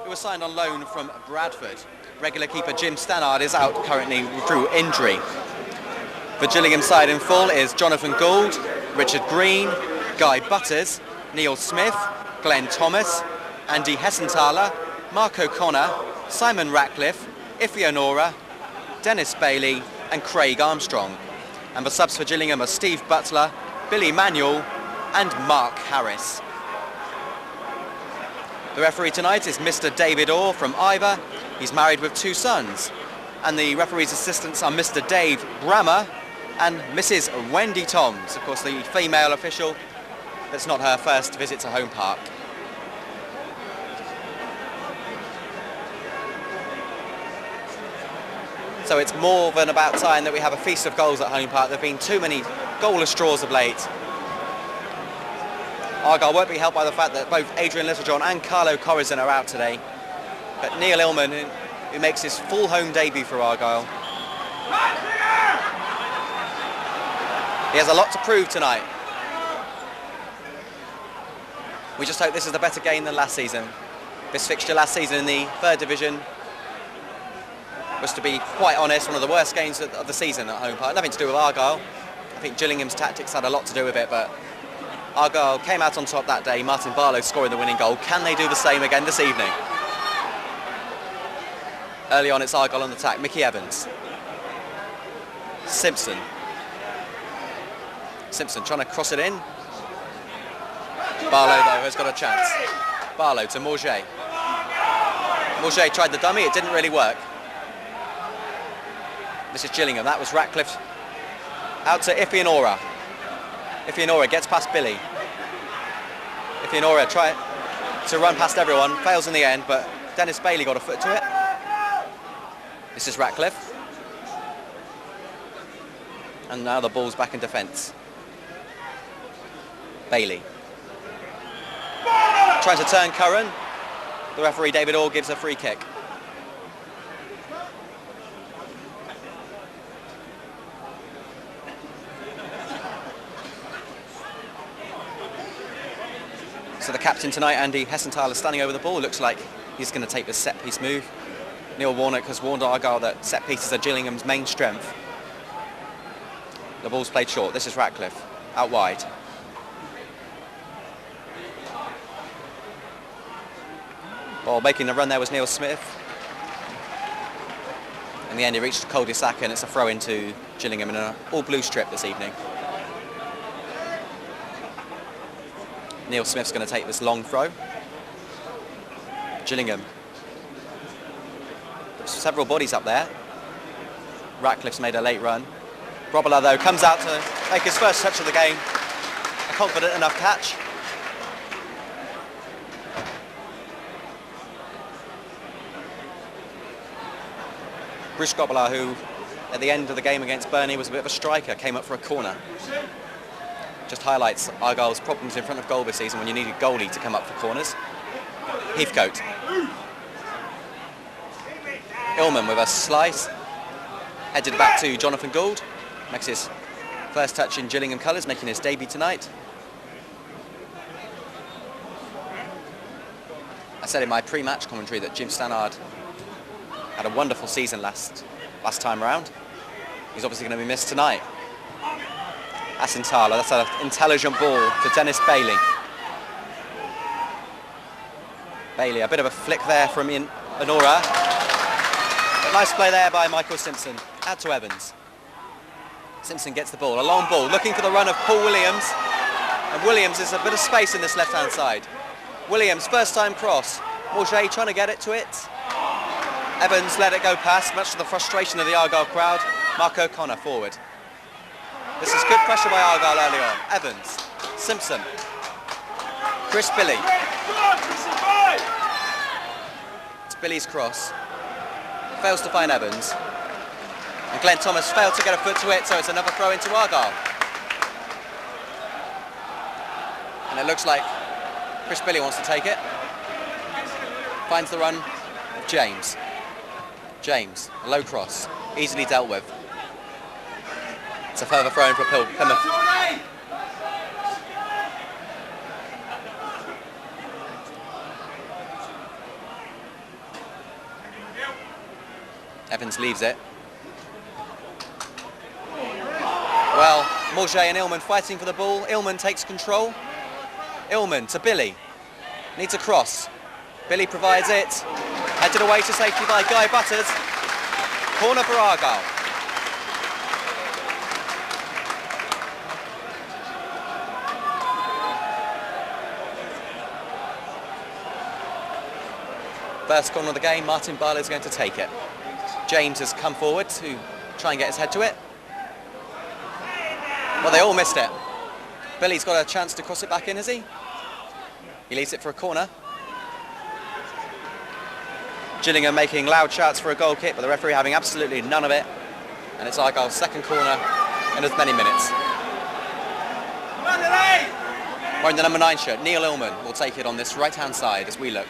who was signed on loan from Bradford. Regular keeper Jim Stannard is out currently through injury. The Gillingham side in full is Jonathan Gould, Richard Green, Guy Butters, Neil Smith, Glenn Thomas, Andy Hessenthaler, Mark O'Connor, Simon Ratcliffe, Ife Honora, Dennis Bailey and Craig Armstrong. And the subs for Gillingham are Steve Butler, Billy Manuel and Mark Harris. The referee tonight is Mr. David Orr from Ivor. He's married with 2 sons. And the referee's assistants are Mr. Dave Brammer and Mrs. Wendy Toms, of course the female official. That's not her first visit to Home Park. So it's more than about time that we have a feast of goals at Home Park. There have been too many goalless draws of late. Argyle won't be helped by the fact that both Adrian Littlejohn and Carlo Corazon are out today. But Neil Illman, who makes his full home debut for Argyle, he has a lot to prove tonight. We just hope this is a better game than last season. This fixture last season in the 3rd Division was, to be quite honest, one of the worst games of the season at Home Park. Nothing to do with Argyle. I think Gillingham's tactics had a lot to do with it, but Argyle came out on top that day. Martin Barlow scoring the winning goal. Can they do the same again this evening? Early on, it's Argyle on the attack. Mickey Evans. Simpson trying to cross it in. Barlow, though, has got a chance. Barlow to Morget. Morget tried the dummy. It didn't really work. This is Gillingham. That was Ratcliffe. Out to Ife Honora. Ife Honora gets past Billy. Ife Honora try to run past everyone. Fails in the end, but Dennis Bailey got a foot to it. This is Ratcliffe. And now the ball's back in defence. Bailey. Trying to turn Curran. The referee, David Orr, gives a free kick. So the captain tonight, Andy Hessenthaler, standing over the ball. Looks like he's going to take the set-piece move. Neil Warnock has warned Argyle that set pieces are Gillingham's main strength. The ball's played short. This is Ratcliffe, out wide. Well, making the run there was Neil Smith. In the end, he reached the cul-de-sac and it's a throw into Gillingham in an all-blue strip this evening. Neil Smith's going to take this long throw. Gillingham. There's several bodies up there. Ratcliffe's made a late run. Grobbelaar, though, comes out to make his first touch of the game. A confident enough catch. Bruce Grobbelaar, who at the end of the game against Burnley was a bit of a striker, came up for a corner. Just highlights Argyle's problems in front of goal this season when you need a goalie to come up for corners. Heathcote. Illman with a slice. Headed back to Jonathan Gould. Makes his first touch in Gillingham colours, making his debut tonight. I said in my pre-match commentary that Jim Stannard had a wonderful season last time round. He's obviously going to be missed tonight. Hessenthaler, that's an intelligent ball to Dennis Bailey. Bailey, a bit of a flick there from Honora. But nice play there by Michael Simpson. Out to Evans. Simpson gets the ball, a long ball, looking for the run of Paul Williams. And Williams is a bit of space in this left-hand side. Williams, first time cross. Morget trying to get it to it. Evans let it go past, much to the frustration of the Argyle crowd. Mark O'Connor forward. This is good pressure by Argyle early on. Evans, Simpson, Chris Billy. It's Billy's cross. Fails to find Evans. And Glenn Thomas failed to get a foot to it, so it's another throw into Argyle. And it looks like Chris Billy wants to take it. Finds the run of James. James, a low cross, easily dealt with. It's a further throw in for Plymouth. Evans leaves it. Well, Morget and Illman fighting for the ball. Illman takes control. Illman to Billy. Needs a cross. Billy provides it. Headed away to safety by Guy Butters. Corner for Argyle. First corner of the game, Martin Barlow is going to take it. James has come forward to try and get his head to it. Well, they all missed it. Billy's got a chance to cross it back in, has he? He leaves it for a corner. Gillingham making loud shouts for a goal kick, but the referee having absolutely none of it. And it's Argyle's second corner in as many minutes. Wearing the number 9 shirt, Neil Illman will take it on this right-hand side as we look.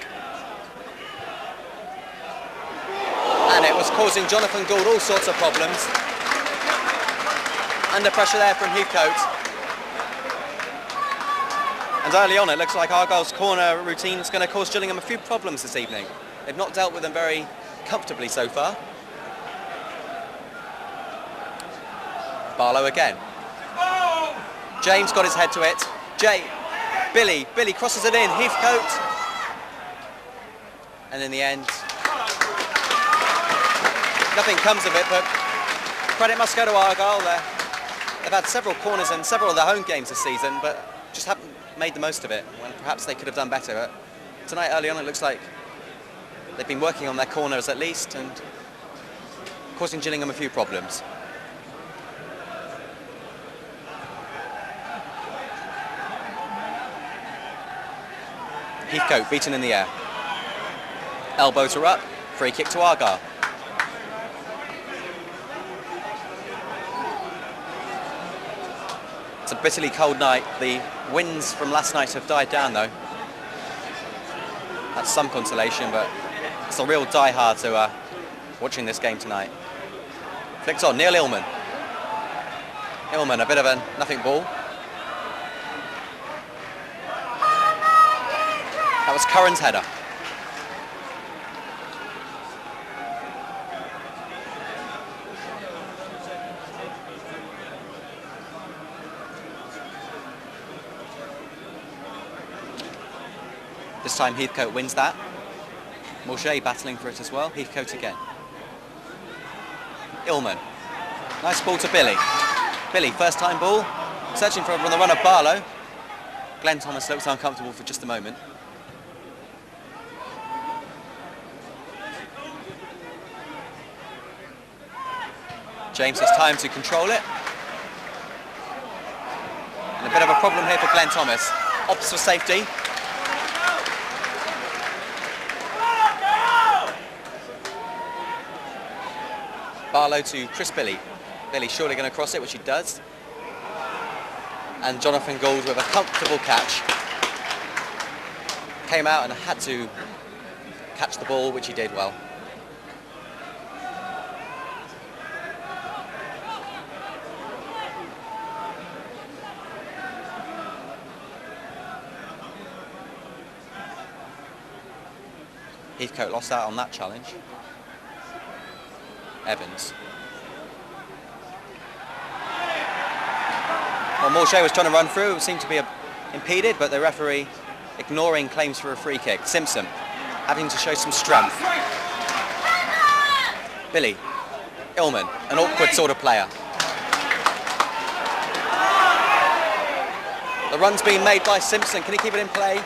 And it was causing Jonathan Gould all sorts of problems. Under pressure there from Heathcote. And early on it looks like Argyle's corner routine is going to cause Gillingham a few problems this evening. They've not dealt with them very comfortably so far. Barlow again. James got his head to it. Billy crosses it in. Heathcote. And in the end, nothing comes of it, but credit must go to Argyle. They've had several corners in several of their home games this season, but just haven't made the most of it, when perhaps they could have done better. But tonight, early on, it looks like they've been working on their corners at least and causing Gillingham a few problems. Heathcote beaten in the air. Elbows are up, free kick to Argyle. It's a bitterly cold night. The winds from last night have died down though. That's some consolation, but it's a real die-hard to watching this game tonight. Flicked on, Neil Illman. Illman, a bit of a nothing ball. That was Curran's header. This time Heathcote wins that. Morget battling for it as well. Heathcote again. Illman. Nice ball to Billy. Billy, first time ball. Searching for on the run of Barlow. Glenn Thomas looks uncomfortable for just a moment. James has time to control it. And a bit of a problem here for Glenn Thomas. Opts for safety. Barlow to Chris Billy. Billy surely going to cross it, which he does. And Jonathan Gould with a comfortable catch. Came out and had to catch the ball, which he did well. Heathcote lost out on that challenge. Evans. Well, Morget was trying to run through, it seemed to be impeded, but the referee ignoring claims for a free kick. Simpson having to show some strength. Billy. Illman, an awkward sort of player. The run's being made by Simpson. Can he keep it in play?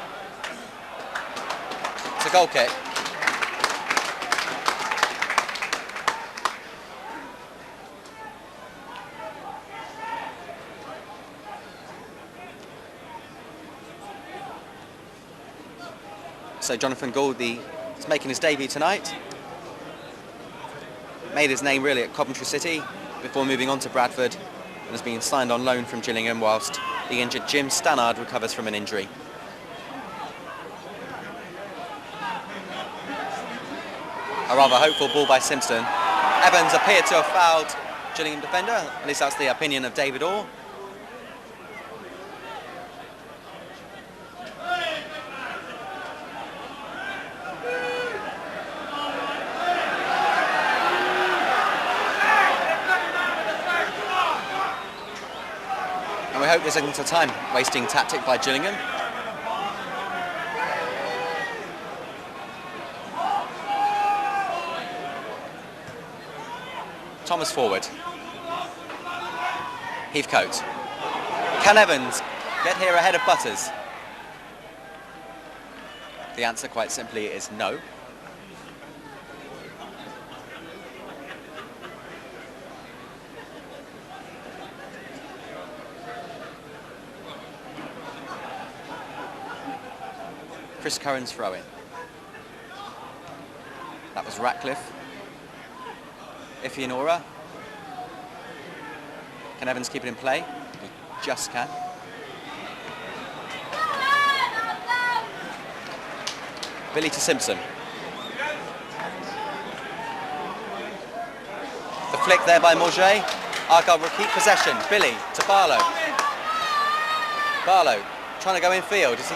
It's a goal kick. So Jonathan Gould is making his debut tonight. Made his name really at Coventry City before moving on to Bradford and has been signed on loan from Gillingham whilst the injured Jim Stannard recovers from an injury. A rather hopeful ball by Simpson. Evans appeared to have fouled Gillingham defender, at least that's the opinion of David Orr. hope this isn't a time-wasting tactic by Gillingham. Thomas forward. Heathcote. Can Evans get here ahead of Butters? The answer quite simply is no. Chris Curran's throw-in. That was Ratcliffe. Ifianora. Can Evans keep it in play? He just can. Billy to Simpson. The flick there by Morget. Argyle will keep possession. Billy to Barlow. Barlow trying to go in field. Has he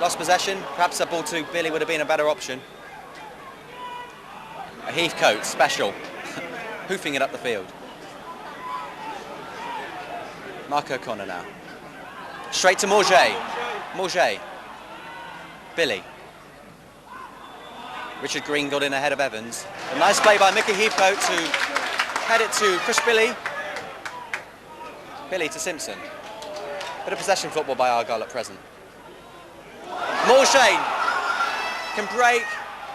lost possession? Perhaps a ball to Billy would have been a better option. A Heathcote special. Hoofing it up the field. Mark O'Connor now. Straight to Morget. Morget. Billy. Richard Green got in ahead of Evans. A nice play by Mickey Heathcote to head it to Chris Billy. Billy to Simpson. Bit of possession football by Argyle at present. Morget can break.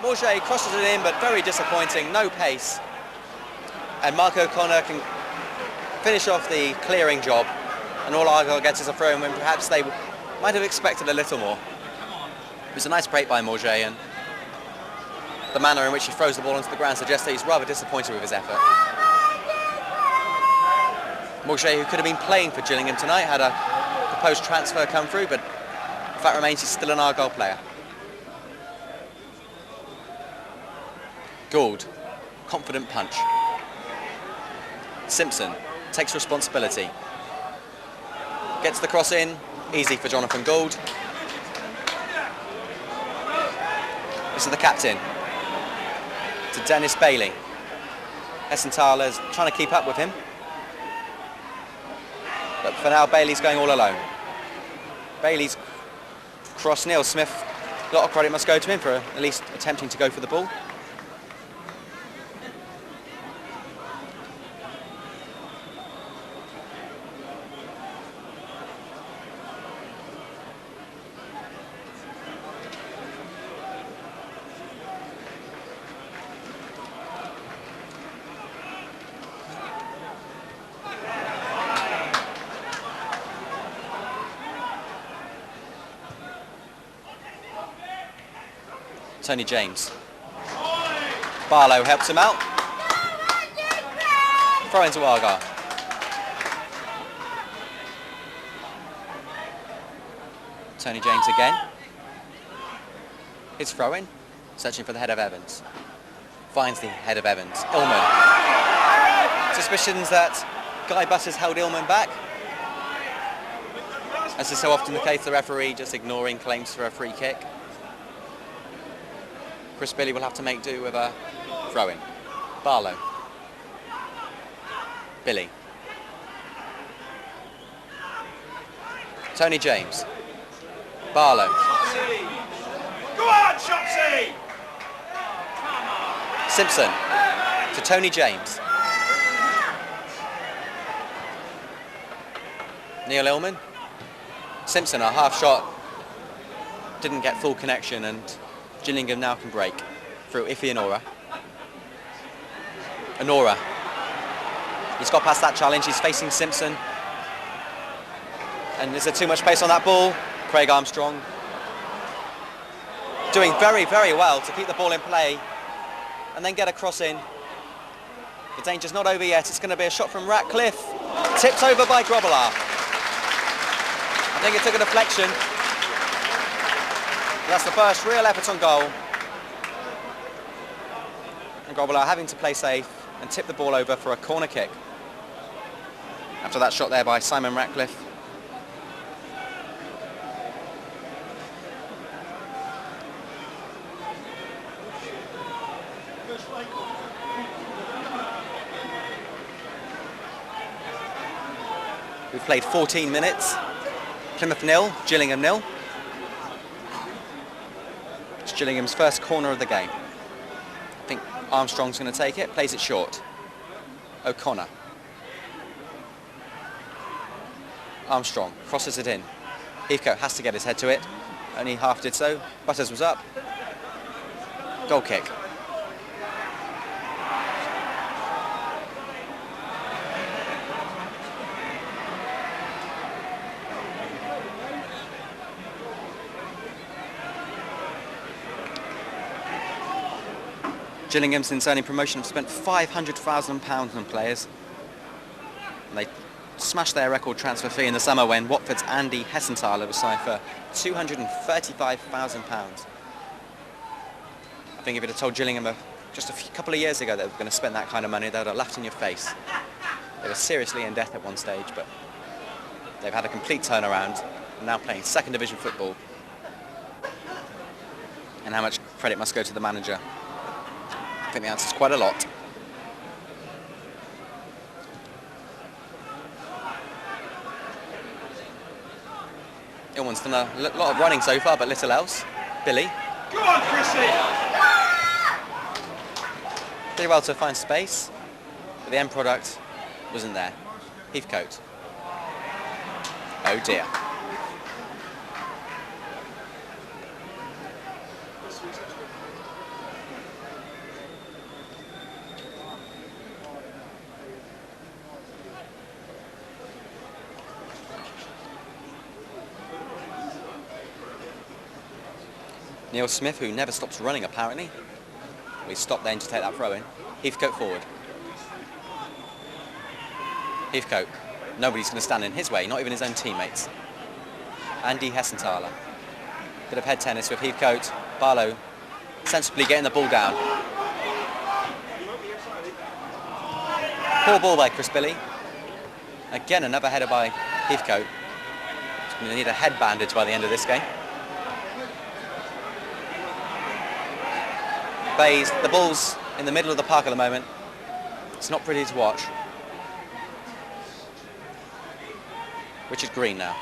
Morget crosses it in, but very disappointing. No pace. And Mark O'Connor can finish off the clearing job. And all Argyle gets is a throw-in when perhaps they might have expected a little more. It was a nice break by Morget, and the manner in which he throws the ball onto the ground suggests that he's rather disappointed with his effort. Morget, who could have been playing for Gillingham tonight, had a proposed transfer come through, but the fact remains he's still an Argyle player. Gould, confident punch. Simpson takes responsibility. Gets the cross in, easy for Jonathan Gould. This is the captain. To Dennis Bailey. Essenthaler's trying to keep up with him. But for now, Bailey's going all alone. Bailey's cross, Neil Smith, a lot of credit must go to him for at least attempting to go for the ball. Tony James. Barlow helps him out. Throw into Argyle. Tony James again. His throw-in. Searching for the head of Evans. Finds the head of Evans. Illman. Suspicions that Guy Butters held Illman back. As is so often the case, the referee just ignoring claims for a free kick. Chris Billy will have to make do with a throw-in. Barlow. Billy. Tony James. Barlow. Go on, Shopsy! Simpson to Tony James. Neil Illman. Simpson, a half shot. Didn't get full connection, and Gillingham now can break through Ifianora. Anora. He's got past that challenge. He's facing Simpson. And is there too much pace on that ball? Craig Armstrong doing very, very well to keep the ball in play and then get a cross in. The danger's not over yet. It's going to be a shot from Ratcliffe. Tipped over by Grobbelaar. I think it took a deflection. That's the first real effort on goal. And Grobbelaar having to play safe and tip the ball over for a corner kick. After that shot there by Simon Ratcliffe. We've played 14 minutes. Plymouth 0, Gillingham 0. It's Gillingham's first corner of the game. I think Armstrong's going to take it, plays it short. O'Connor. Armstrong crosses it in. Heathcote has to get his head to it. Only half did so. Butters was up. Goal kick. Gillingham, since earning promotion, have spent £500,000 on players. And they smashed their record transfer fee in the summer when Watford's Andy Hessenthaler was signed for £235,000. I think if you'd have told Gillingham just a couple of years ago that they were going to spend that kind of money, they would have laughed in your face. They were seriously in debt at one stage, but they've had a complete turnaround and now playing second division football. And how much credit must go to the manager? I think the answer is quite a lot. Ilman's done a lot of running so far, but little else. Billy. Go on, Chrissy! Did well to find space, but the end product wasn't there. Heathcote. Oh dear. Neil Smith, who never stops running apparently. We stopped then to take that throw in. Heathcote forward. Heathcote. Nobody's going to stand in his way, not even his own teammates. Andy Hessenthaler. Bit of head tennis with Heathcote. Barlow sensibly getting the ball down. Poor ball by Chris Billy. Again, another header by Heathcote. He's going to need a head bandage by the end of this game. Bays, the ball's in the middle of the park at the moment. It's not pretty to watch. Richard Green now,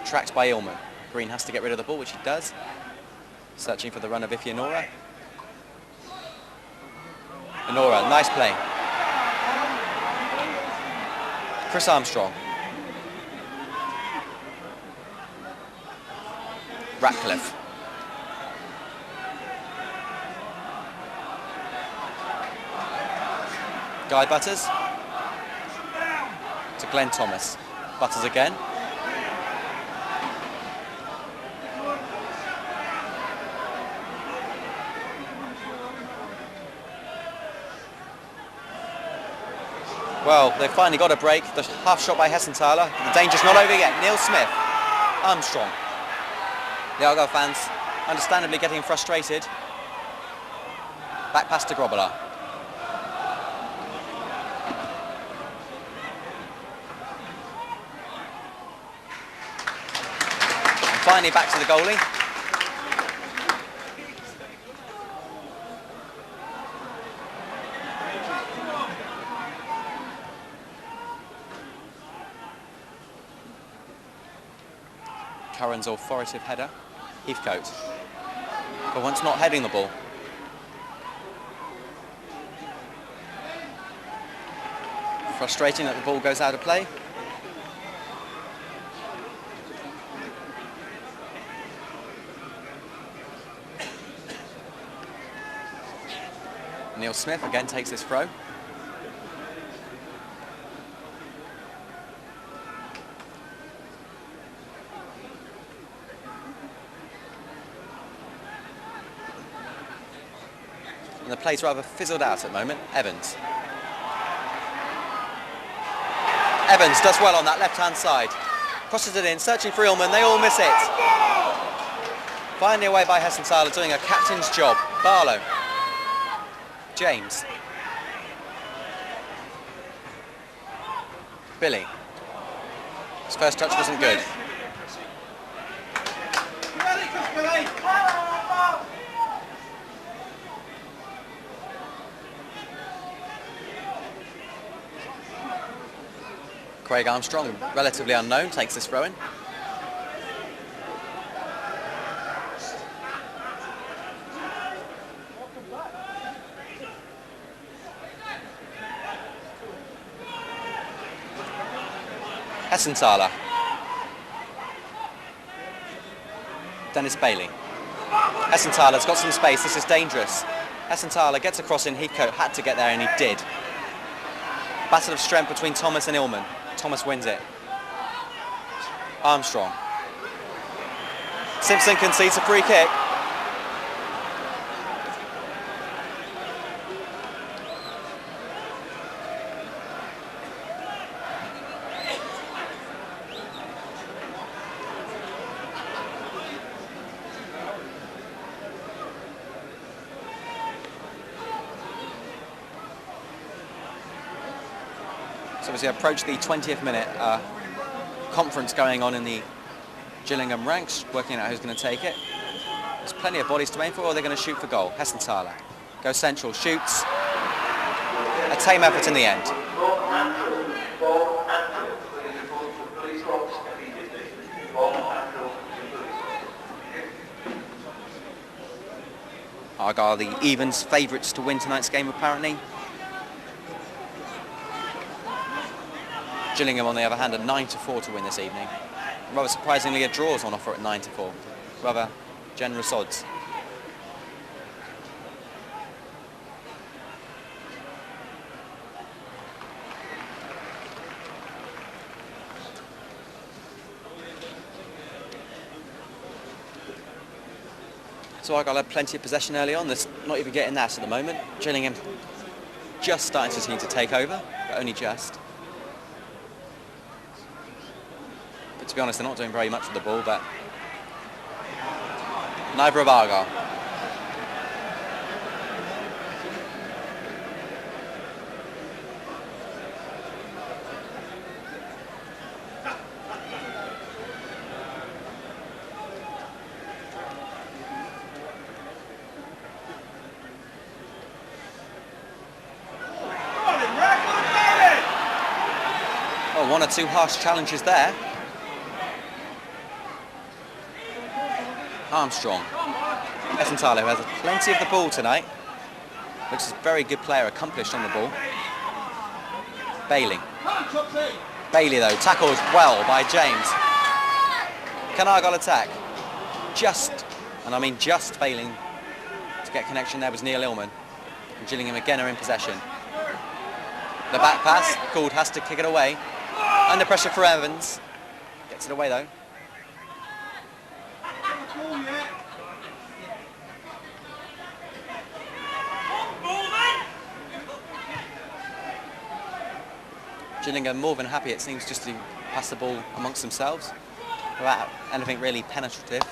tracked by Ilman. Green has to get rid of the ball, which he does. Searching for the run of Ifianora. Inora, nice play. Chris Armstrong. Ratcliffe. Guy Butters to Glenn Thomas. Butters again. Well, they've finally got a break. The half shot by Hessenthaler. The danger's not over yet. Neil Smith. Armstrong. The Argyle fans understandably getting frustrated. Back pass to Grobbelaar. Finally back to the goalie. Curran's authoritative header. Heathcote. But once not heading the ball. Frustrating that the ball goes out of play. Neil Smith again takes this throw. And the play's rather fizzled out at the moment. Evans. Evans does well on that left-hand side. Crosses it in, searching for Ilman. They all miss it. Finally away by Hessenthaler, doing a captain's job. Barlow. James. Billy. His first touch wasn't good. Craig Armstrong, relatively unknown, takes this throw-in. Hessenthaler. Dennis Bailey. Hessenthaler's got some space, this is dangerous. Hessenthaler gets across in, Heathcote had to get there and he did. Battle of strength between Thomas and Illman. Thomas wins it. Armstrong. Simpson concedes a free kick. So as we approach the 20th minute, conference going on in the Gillingham ranks, working out who's going to take it. There's plenty of bodies to aim for, or they're going to shoot for goal. Hessenthaler goes central, shoots. A tame effort in the end. Argyle, the evens favourites to win tonight's game apparently. Gillingham, on the other hand, are 9-4 to win this evening. Rather surprisingly, a draw is on offer at 9-4. Rather generous odds. So Argyle had plenty of possession early on. There's not even getting that at the moment. Gillingham just starting to seem to take over, but only just. But to be honest, they're not doing very much with the ball, but neither of Argyle. Oh, one or two harsh challenges there. Armstrong. Hessenthaler, who has plenty of the ball tonight. Looks a very good player, accomplished on the ball. Bailey. Bailey, though, tackled well by James. Can Argyle attack? Just, and I mean just failing to get connection there was Neil Illman. And Gillingham again are in possession. The back pass, Gould has to kick it away. Under pressure for Evans. Gets it away, though. Gillingham more than happy, it seems, just to pass the ball amongst themselves without anything really penetrative.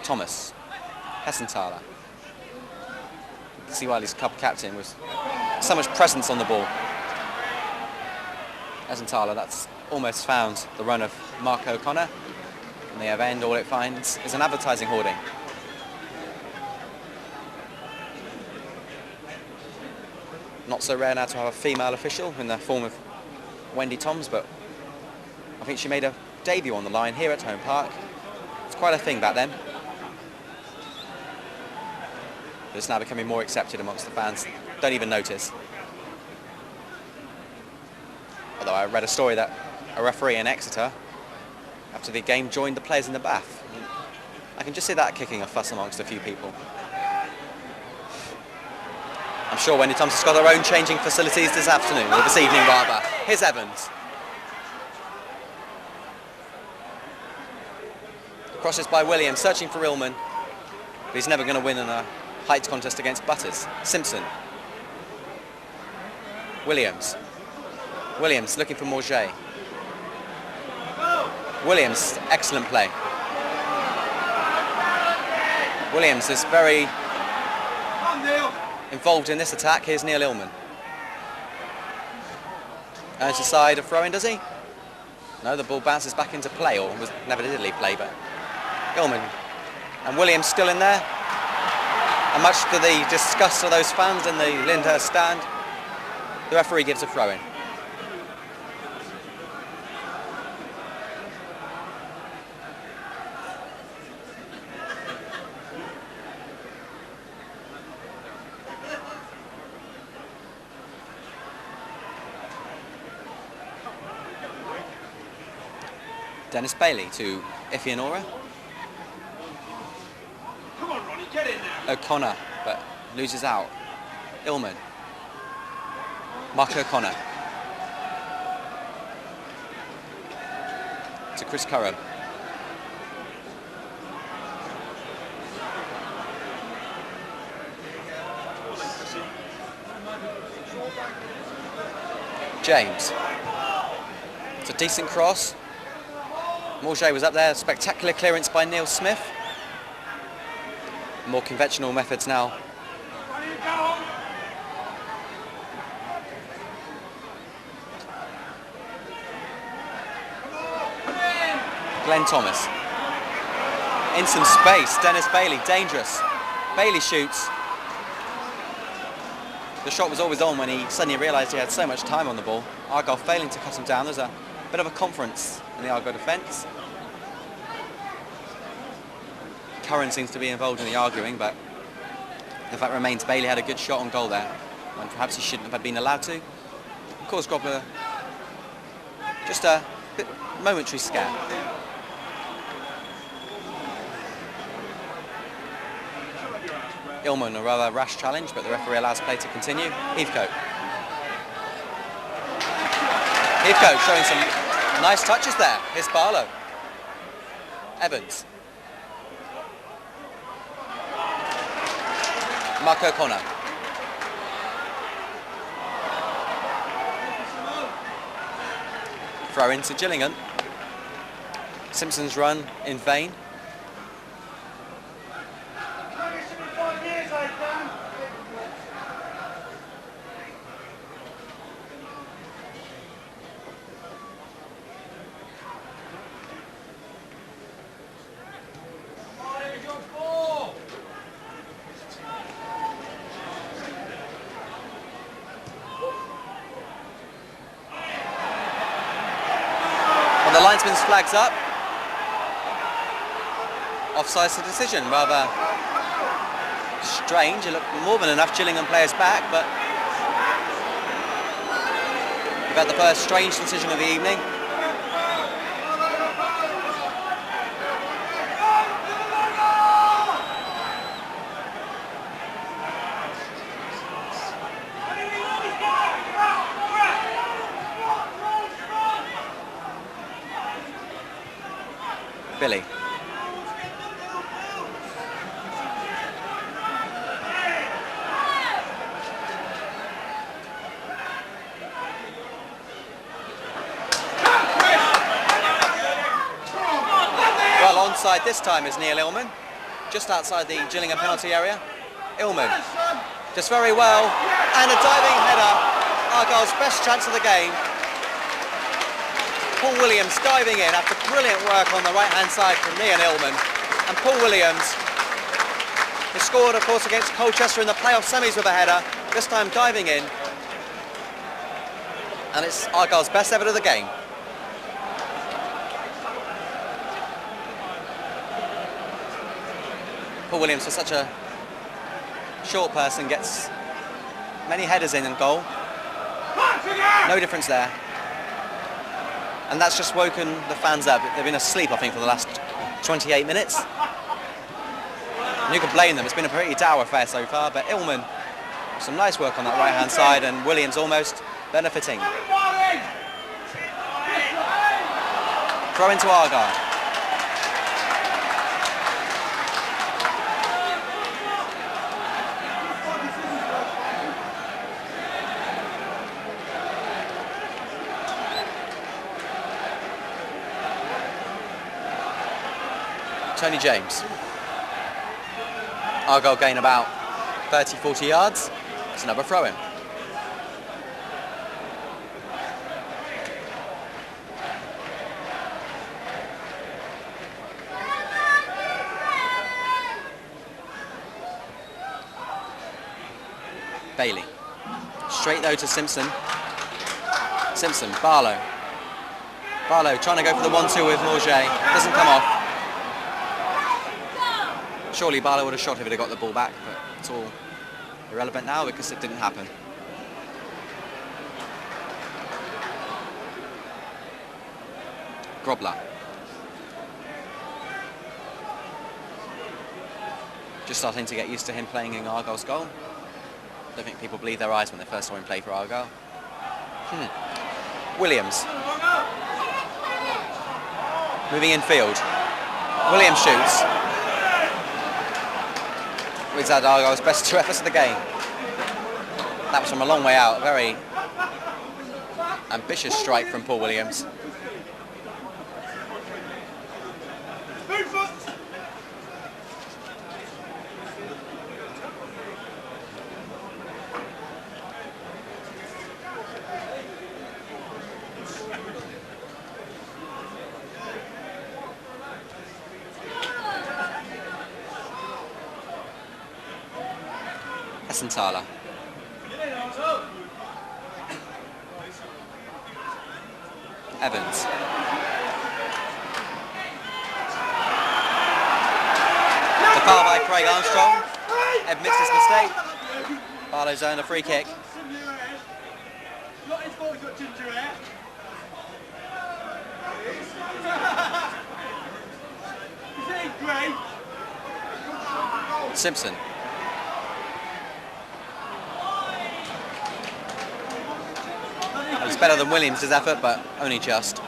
Thomas. Hessenthaler. You can see why he's club captain with so much presence on the ball. Hessenthaler, that's almost found the run of Mark O'Connor. And the end, all it finds is an advertising hoarding. Not so rare now to have a female official in the form of Wendy Toms, but I think she made a debut on the line here at Home Park. It's quite a thing back then. But it's now becoming more accepted amongst the fans. Don't even notice. Although I read a story that a referee in Exeter, after the game, joined the players in the bath. I can just see that kicking a fuss amongst a few people. I'm sure Wendy Thompson's got their own changing facilities this afternoon, or this evening rather. Here's Evans. Crosses by Williams, searching for Illman. But he's never going to win in a height contest against Butters. Simpson. Williams. Williams looking for Morget. Williams, excellent play. Williams is very involved in this attack. Here's Neil Illman. Earns aside a throw-in, does he? No, the ball bounces back into play, or was never did leave play, but Illman. And Williams still in there. And much to the disgust of those fans in the Lyndhurst stand, the referee gives a throw-in. Dennis Bailey to Ifianora. Come on, Ronnie, get in now. O'Connor, but loses out. Illman. Mark O'Connor. To Chris Curran. James. It's a decent cross. Morget was up there. Spectacular clearance by Neil Smith. More conventional methods now. Glenn Thomas. In some space. Dennis Bailey, dangerous. Bailey shoots. The shot was always on when he suddenly realised he had so much time on the ball. Argyle failing to cut him down. There's a bit of a conference in the Argyle defence. Curran seems to be involved in the arguing, but the fact remains Bailey had a good shot on goal there, when perhaps he shouldn't have been allowed to. Of course, Grobler, just a bit momentary scare. Illman, a rather rash challenge, but the referee allows play to continue. Heathcote. Heathcote showing some nice touches there. Here's Barlow. Evans. Mark O'Connor. Throw into Gillingham. Simpson's run in vain. The linesman's flags up. Offside's the decision. Rather strange. It looked more than enough Gillingham players back, but we've had the first strange decision of the evening. Billy. Well, onside this time is Neil Illman, just outside the Gillingham penalty area. Illman, just very well, and a diving header, Argyle's best chance of the game. Paul Williams diving in after brilliant work on the right-hand side from Ian Illman. And Paul Williams, who scored, of course, against Colchester in the playoff semis with a header, this time diving in. And it's Argyle's best ever of the game. Paul Williams, for such a short person, gets many headers in and goal. No difference there. And that's just woken the fans up. They've been asleep, I think, for the last 28 minutes. And you can blame them. It's been a pretty dour affair so far, but Illman, some nice work on that right-hand side, and Williams almost benefiting. Throw into Argyle. Tony James. Argyle gain about 30-40 yards. It's another throw-in. Bailey. Straight though to Simpson. Simpson, Barlow. Barlow trying to go for the 1-2 with Morget. Doesn't come off. Surely Barlow would have shot if he'd have got the ball back, but it's all irrelevant now because it didn't happen. Grobler. Just starting to get used to him playing in Argyle's goal. Don't think people believe their eyes when they first saw him play for Argyle. Williams. Moving infield. Williams shoots. We've had Argyle's best 2 efforts of the game. That was from a long way out. A very ambitious strike from Paul Williams. Essenthaler. Evans. The foul by Craig Armstrong. Admits his mistake. Barlow's earned a free kick. Not his fault he's got ginger hair. Is it grey? Simpson. It's better than Williams' effort, but only just.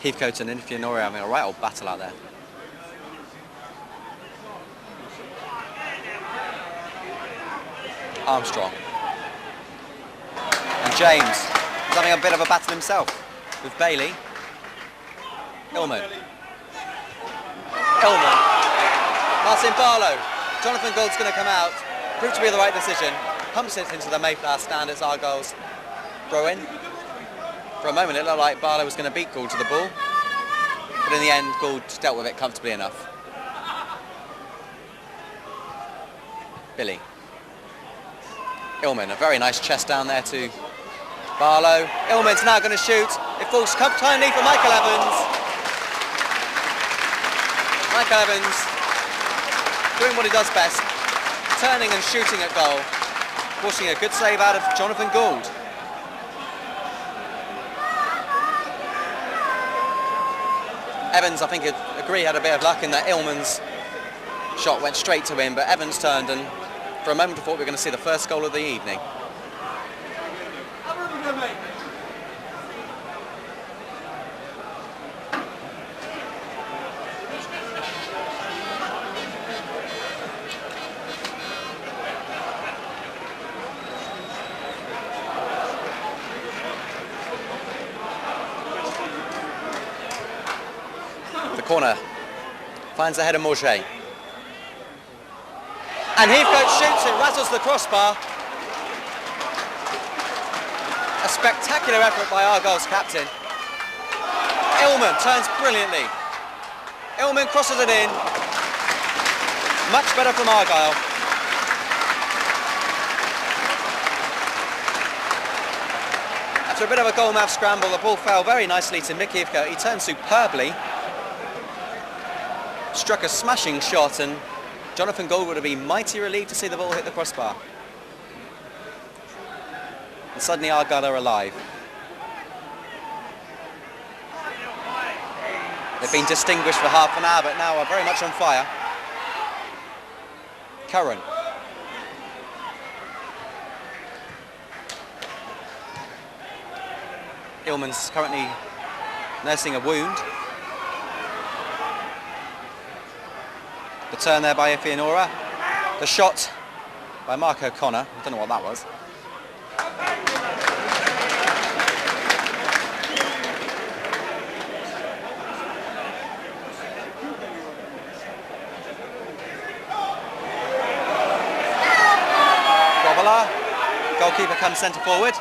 Heathcote and Infianori having a right old battle out there. Armstrong. And James is having a bit of a battle himself with Bailey. Illman. Martin Barlow. Jonathan Gould's going to come out. Proved to be the right decision. Pumps it into the Mayflower stand as Argyle's throw in. For a moment it looked like Barlow was going to beat Gould to the ball. But in the end Gould dealt with it comfortably enough. Billy. Illman, a very nice chest down there to Barlow. Illman's now going to shoot. It falls timely for Michael Evans. Michael Evans doing what he does best, turning and shooting at goal, forcing a good save out of Jonathan Gould. Evans, I think, agree, had a bit of luck in that Illman's shot went straight to him, but Evans turned and for a moment I thought we were going to see the first goal of the evening. The corner finds the head of Morget. And Heathcote shoots it, rattles the crossbar. A spectacular effort by Argyle's captain. Illman turns brilliantly. Illman crosses it in. Much better from Argyle. After a bit of a goal-mouth scramble, the ball fell very nicely to Mick Heathcote. He turned superbly. Struck a smashing shot, and Jonathan Gould would have been mighty relieved to see the ball hit the crossbar. And suddenly Argyle are alive. They've been distinguished for half an hour, but now are very much on fire. Curran. Illman's currently nursing a wound. The turn there by Ifianora. The shot by Mark O'Connor. I don't know what that was. Grobbler. Goalkeeper comes centre forward.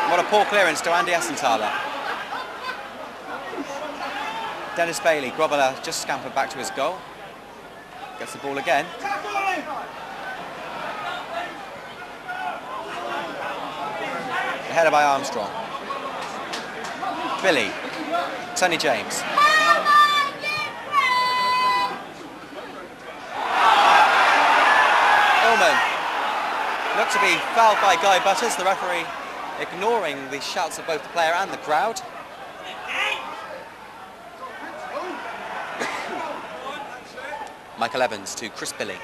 What a poor clearance to Andy Essenthaler. Dennis Bailey, Grobbler just scampered back to his goal. Gets the ball again. The header by Armstrong. Billy. Tony James. Illman looked to be fouled by Guy Butters, the referee ignoring the shouts of both the player and the crowd. Michael Evans to Chris Billy.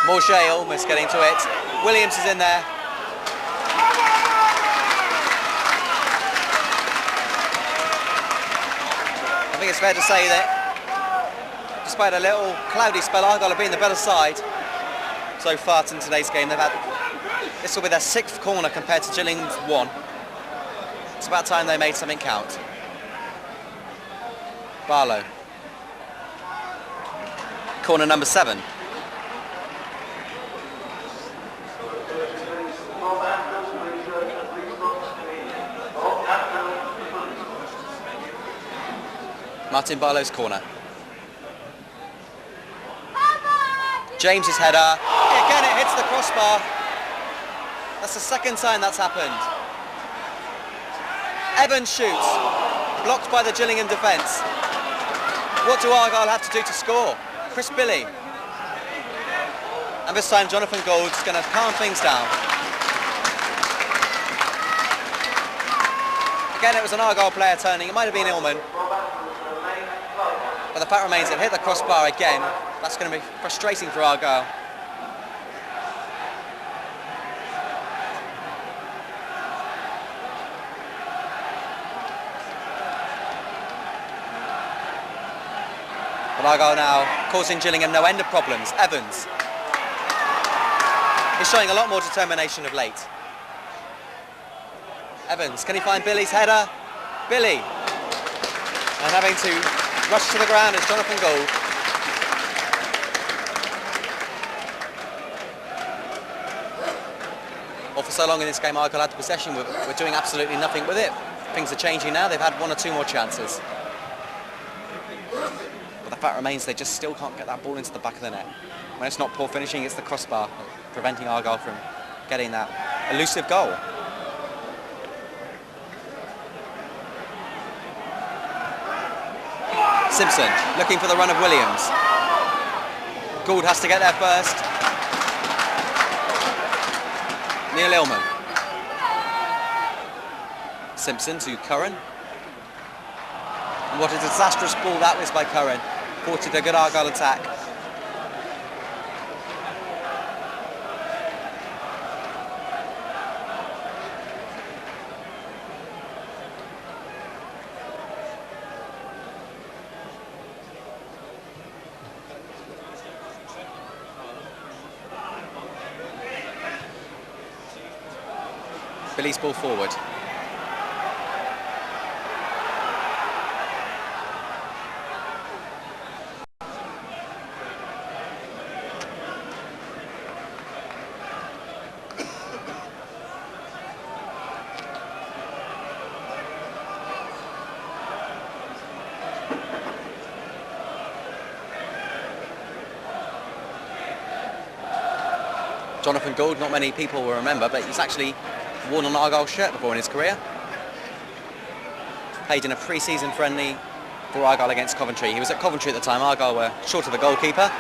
Morget almost getting to it. Williams is in there. I think it's fair to say that despite a little cloudy spell, Argyle have been the better side so far in today's game. This will be their 6th corner compared to Gillingham's 1. It's about time they made something count. Barlow. Corner number 7. Martin Barlow's corner. James's header. Again, it hits the crossbar. That's the 2nd time that's happened. Evans shoots. Blocked by the Gillingham defence. What do Argyle have to do to score? Chris Billy. And this time Jonathan Gould's going to calm things down. Again, it was an Argyle player turning. It might have been Illman. But the fact remains it hit the crossbar again. That's going to be frustrating for Argyle. But Argyle now causing Gillingham no end of problems. Evans. He's showing a lot more determination of late. Evans, can he find Billy's header? Billy. And having to rush to the ground is Jonathan Gould. Well, for so long in this game, Argyle had the possession. We're doing absolutely nothing with it. Things are changing now. They've had 1 or 2 more chances. But the fact remains they just still can't get that ball into the back of the net. When it's not poor finishing, it's the crossbar preventing Argyle from getting that elusive goal. Simpson looking for the run of Williams. Gould has to get there first. Neil Illman. Simpson to Curran. And what a disastrous ball that was by Curran. Thwarted a good Argyle attack. Billy's ball forward. Jonathan Gould, not many people will remember, but he's actually worn an Argyle shirt before in his career. Played in a pre-season friendly for Argyle against Coventry. He was at Coventry at the time. Argyle were short of a goalkeeper.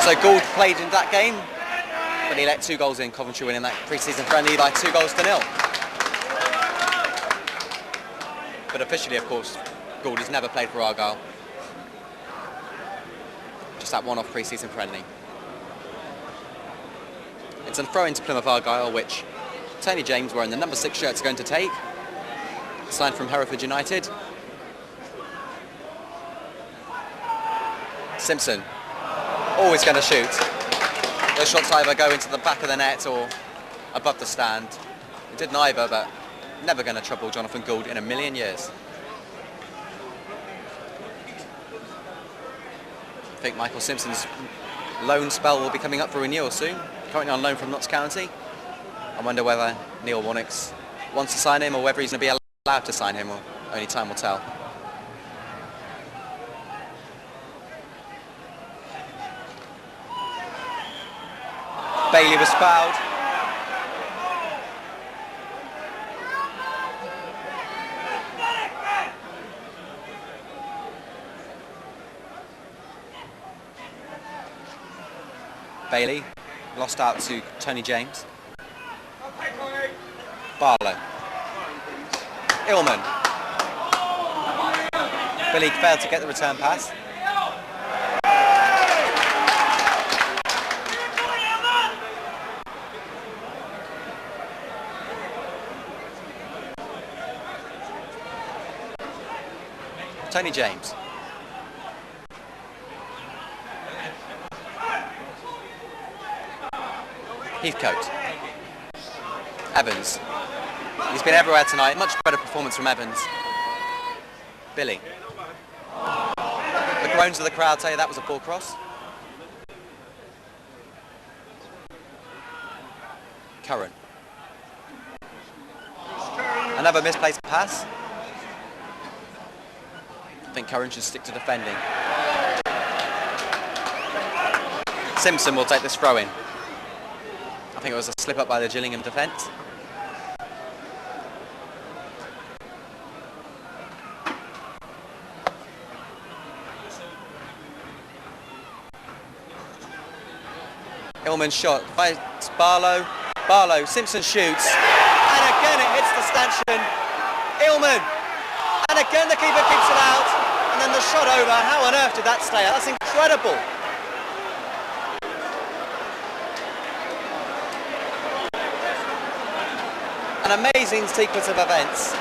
So Gould played in that game, but he let 2 goals in. Coventry winning that pre-season friendly by 2-0. But officially, of course, Gould has never played for Argyle. Just that one-off pre-season friendly. It's a throw into Plymouth Argyle, which Tony James, wearing the number 6 shirt, is going to take. Signed from Hereford United. Simpson, always going to shoot. Those shots either go into the back of the net or above the stand. He did neither, but never going to trouble Jonathan Gould in a million years. I think Michael Simpson's loan spell will be coming up for renewal soon. Currently on loan from Notts County. I wonder whether Neil Warnock wants to sign him or whether he's going to be allowed to sign him, or only time will tell. Bailey was fouled. Bailey lost out to Tony James. Barlow. Illman. Billy failed to get the return pass. Tony James. Heathcote. Evans. He's been everywhere tonight. Much better performance from Evans. Billy. The groans of the crowd say that was a poor cross. Curran. Another misplaced pass. I think Curran should stick to defending. Simpson will take this throw in. I think it was a slip up by the Gillingham defence. Illman's shot finds Barlow. Barlow, Simpson shoots. And again it hits the stanchion. Illman. And again the keeper keeps it out. And then the shot over. How on earth did that stay out? That's incredible. An amazing sequence of events.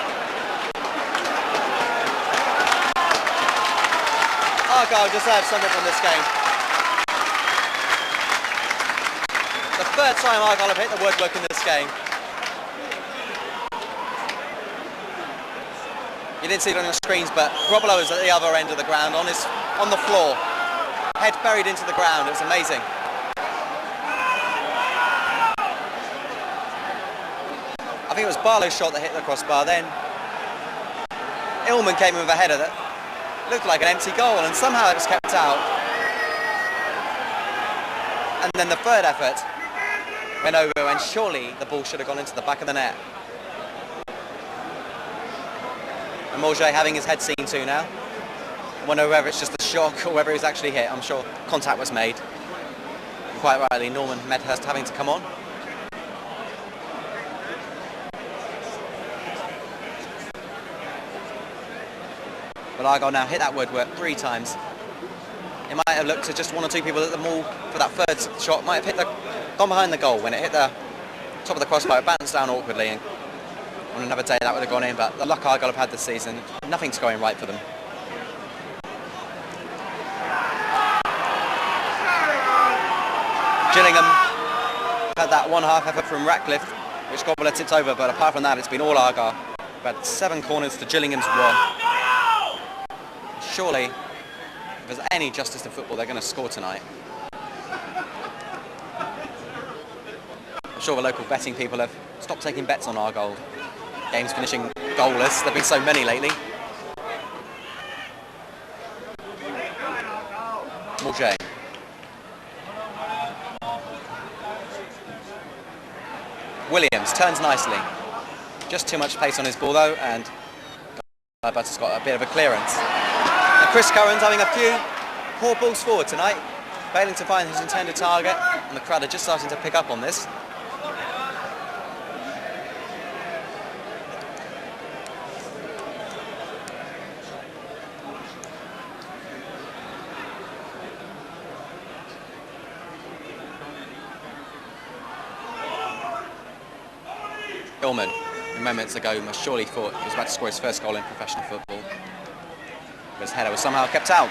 Argyle deserves something from this game. The third time Argyle have hit the woodwork in this game. You didn't see it on your screens, but Roblo was at the other end of the ground, on the floor, head buried into the ground. It was amazing. I think it was Barlow's shot that hit the crossbar. Then Illman came in with a header that looked like an empty goal, and somehow it was kept out. And then the third effort went over, and surely the ball should have gone into the back of the net. And Morget having his head seen to now. I wonder whether it's just a shock or whether he's actually hit. I'm sure contact was made. And quite rightly, Norman Medhurst having to come on. But Argyle now hit that woodwork 3 times. It might have looked to just 1 or 2 people at the ball for that third shot. Might have gone behind the goal. When it hit the top of the crossbar, it bounced down awkwardly. And on another day that would have gone in. But the luck Argyle have had this season, nothing's going right for them. Gillingham had that one half effort from Ratcliffe, which Gobbler tipped over. But apart from that, it's been all Argyle. We've had 7 corners to Gillingham's 1. Surely, if there's any justice in football, they're going to score tonight. I'm sure the local betting people have stopped taking bets on Argyle games finishing goalless. There have been so many lately. Morget. Williams turns nicely. Just too much pace on his ball though, and Butter's got a bit of a clearance. And Chris Curran's having a few poor balls forward tonight, failing to find his intended target, and the crowd are just starting to pick up on this. Illman, moments ago, must surely thought he was about to score his first goal in professional football. But his header was somehow kept out.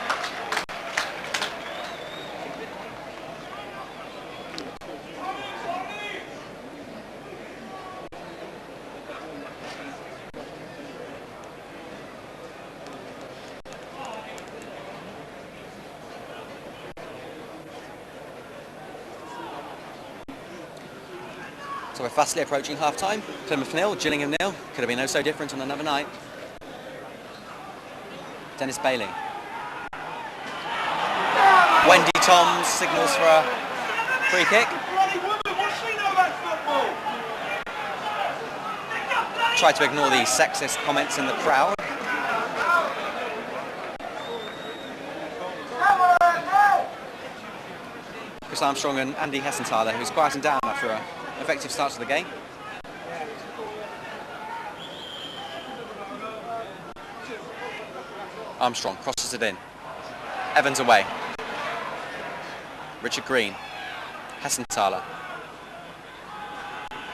So we're fastly approaching half-time. Plymouth 0, Gillingham 0. Could have been no so different on another night. Dennis Bailey. Wendy Toms signals for a free kick. try to ignore the sexist comments in the crowd. Chris Armstrong and Andy Hessenthaler, who's quieting down after an effective start to the game. Armstrong crosses it in. Evans away. Richard Green. Hessenthaler.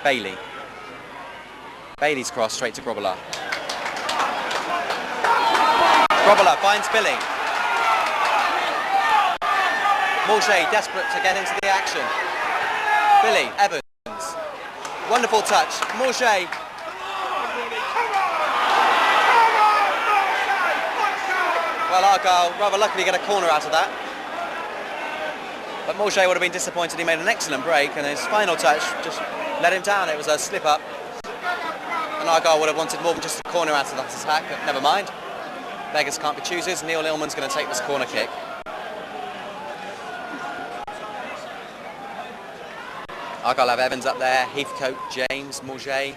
Bailey. Bailey's cross straight to Grobbelaar. Grobbelaar finds Billy. Morget desperate to get into the action. Billy, Evans. Wonderful touch. Morget. Well, Argyle rather luckily get a corner out of that. But Morget would have been disappointed. He made an excellent break and his final touch just let him down. It was a slip up. And Argyle would have wanted more than just a corner out of that attack, but never mind. Beggars can't be choosers. Neil Illman's going to take this corner kick. Argyle have Evans up there, Heathcote, James, Morget.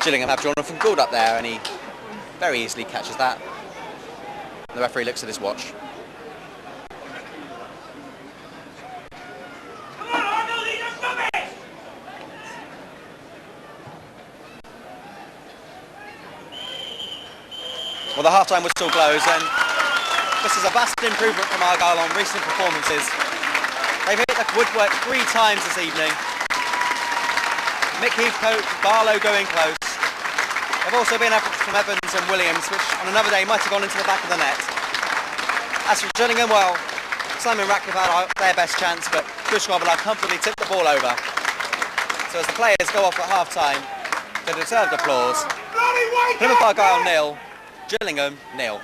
Gillingham have Jonathan Gould up there and he very easily catches that. The referee looks at his watch. Well, the half-time whistle blows and this is a vast improvement from Argyle on recent performances. They've hit the woodwork 3 times this evening. Mick Heathcote, Barlow going close. There have also been efforts from Evans and Williams, which on another day might have gone into the back of the net. As for Gillingham, well, Simon Ratcliffe had their best chance, but Chris Grobbelaar comfortably tipped the ball over. So as the players go off at half-time, they deserved applause. Plymouth Argyle 0, Gillingham 0.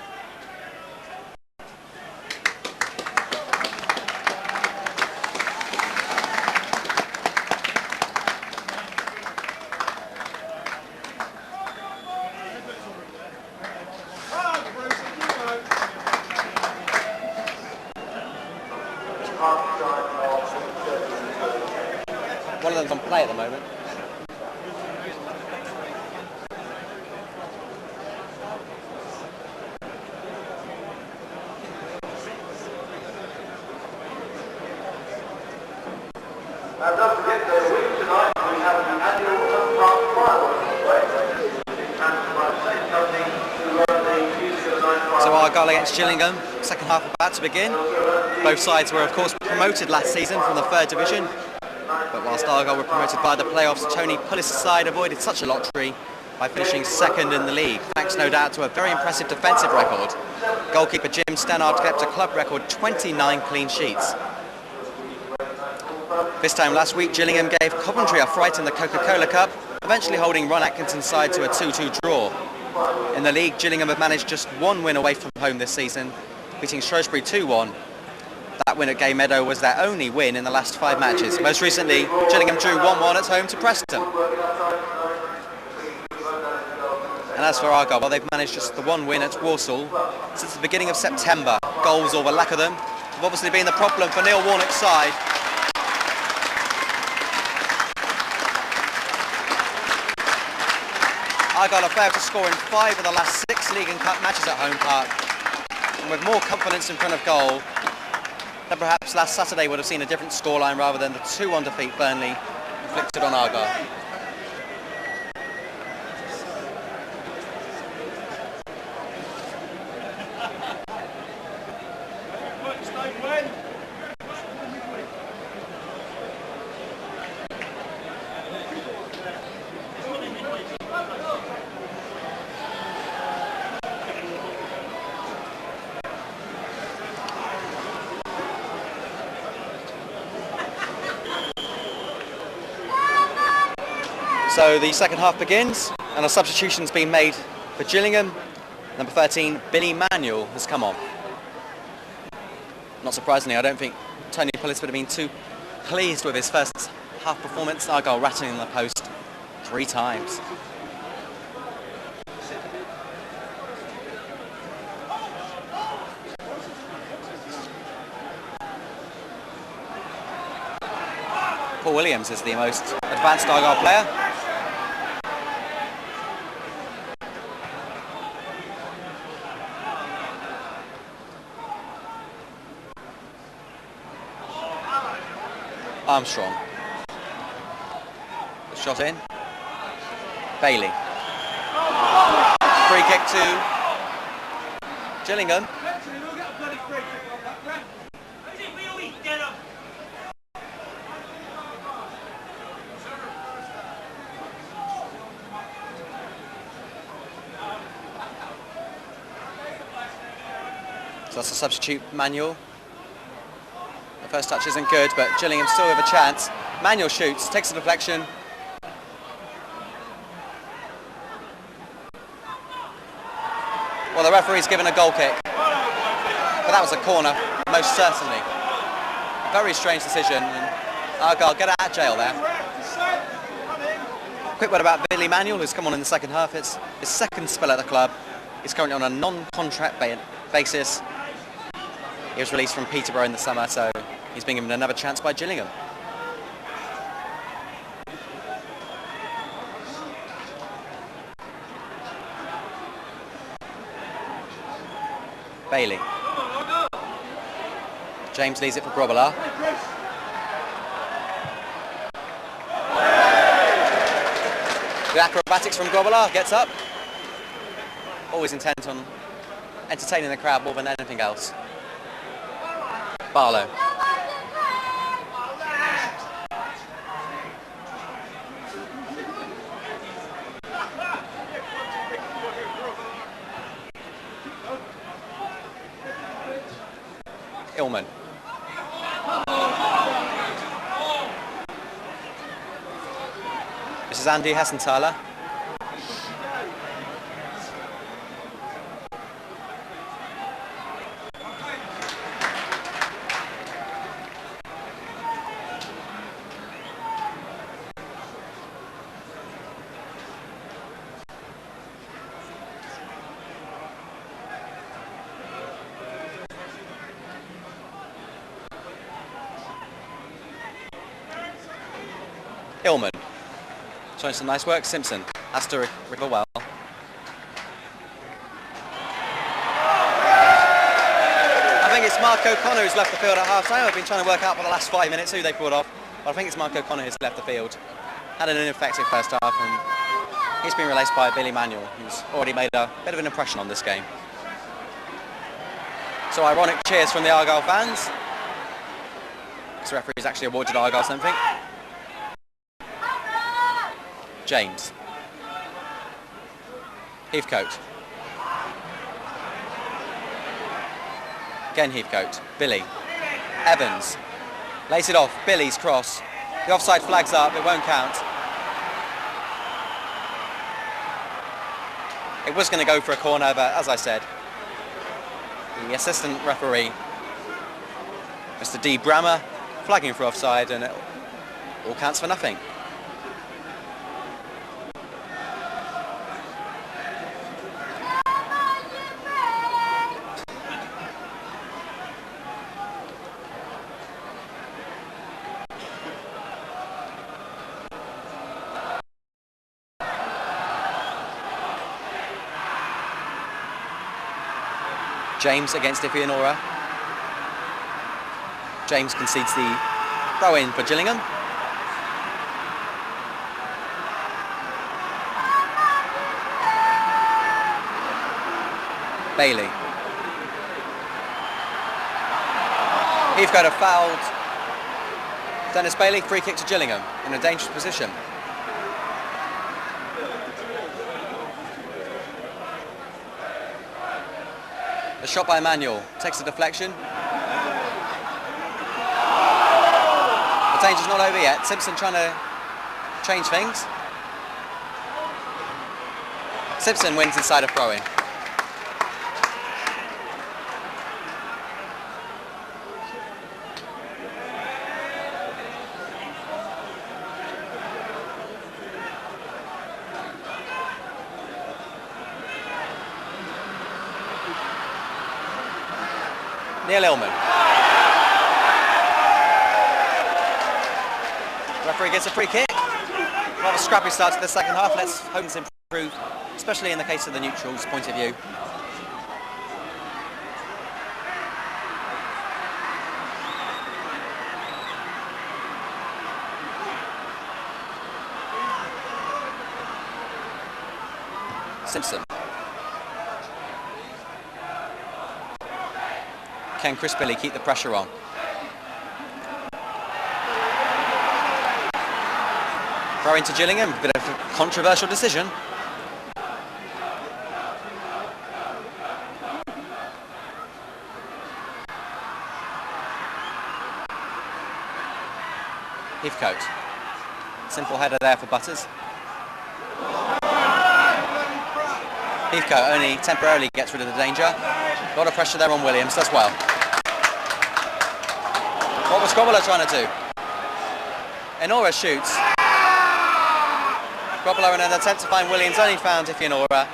One of them's on play at the moment. And don't forget that a week tonight we have the annual Park fireworks display. So Argyle against Gillingham, second half about to begin. Both sides were of course promoted last season from the 3rd division. But whilst Argyle were promoted by the playoffs, Tony Pullis' side avoided such a lottery by finishing second in the league, thanks no doubt to a very impressive defensive record. Goalkeeper Jim Stannard kept a club record 29 clean sheets. This time last week, Gillingham gave Coventry a fright in the Coca-Cola Cup, eventually holding Ron Atkinson's side to a 2-2 draw. In the league, Gillingham have managed just one win away from home this season, beating Shrewsbury 2-1. That win at Gay Meadow was their only win in the last 5 matches. Most recently, Gillingham drew 1-1 at home to Preston. And as for Argyle, well, they've managed just the one win at Walsall since the beginning of September. Goals, or the lack of them, have obviously been the problem for Neil Warnock's side. Argyle have failed to score in 5 of the last 6 League and Cup matches at Home Park. And with more confidence in front of goal, then perhaps last Saturday would have seen a different scoreline rather than the 2-1 defeat Burnley inflicted on Argyle. So the second half begins and a substitution's been made for Gillingham. Number 13, Billy Manuel, has come on. Not surprisingly, I don't think Tony Pullis would have been too pleased with his first half performance. Argyle rattling in the post 3 times. Paul Williams is the most advanced Argyle player. Armstrong. The shot in. Bailey. Free kick to Gillingham. So that's a substitute, Manuel. The first touch isn't good, but Gillingham still have a chance. Manuel shoots, takes a deflection. Well, the referee's given a goal kick, but that was a corner, most certainly. Very strange decision, and Argyle get out of jail there. Quick word about Billy Manuel, who's come on in the second half. It's his second spell at the club. He's currently on a non-contract basis. He was released from Peterborough in the summer, so he's been given another chance by Gillingham. Bailey. James leaves it for Grobbelaar. The acrobatics from Grobbelaar, gets up. Always intent on entertaining the crowd more than anything else. Barlow. Illman. This is Andy Hessenthaler. Illman. Showing some nice work. Simpson has to recover well. I think it's Mark O'Connor who's left the field at half-time. I've been trying to work out for the last 5 minutes who they brought off. But I think it's Mark O'Connor who's left the field. Had an ineffective first half, and he's been replaced by Billy Manuel, who's already made a bit of an impression on this game. So ironic cheers from the Argyle fans. This referee's actually awarded Argyle something. James. Heathcote. Again Heathcote. Billy. Evans. Lays it off. Billy's cross. The offside flag's up. It won't count. It was going to go for a corner, but as I said, the assistant referee, Mr. D. Brammer, flagging for offside, and it all counts for nothing. James against Ifianora. James concedes the throw-in for Gillingham. Bailey. Heathcote have fouled Dennis Bailey. Free kick to Gillingham in a dangerous position. A shot by Manuel, takes a deflection. The danger's not over yet. Simpson trying to change things. Simpson wins inside a throw-in. Neil Illman. Referee gets a free kick. Rather scrappy start to the second half. Let's hope it's improved, especially in the case of the neutrals' point of view. Simpson. Can Chris Billy keep the pressure on? Throw into Gillingham, a bit of a controversial decision. Heathcote. Simple header there for Butters. Heathcote only temporarily gets rid of the danger. A lot of pressure there on Williams, does well. What was Grobbler trying to do? Enora shoots. Grobbler in an attempt to find Williams only found Enora.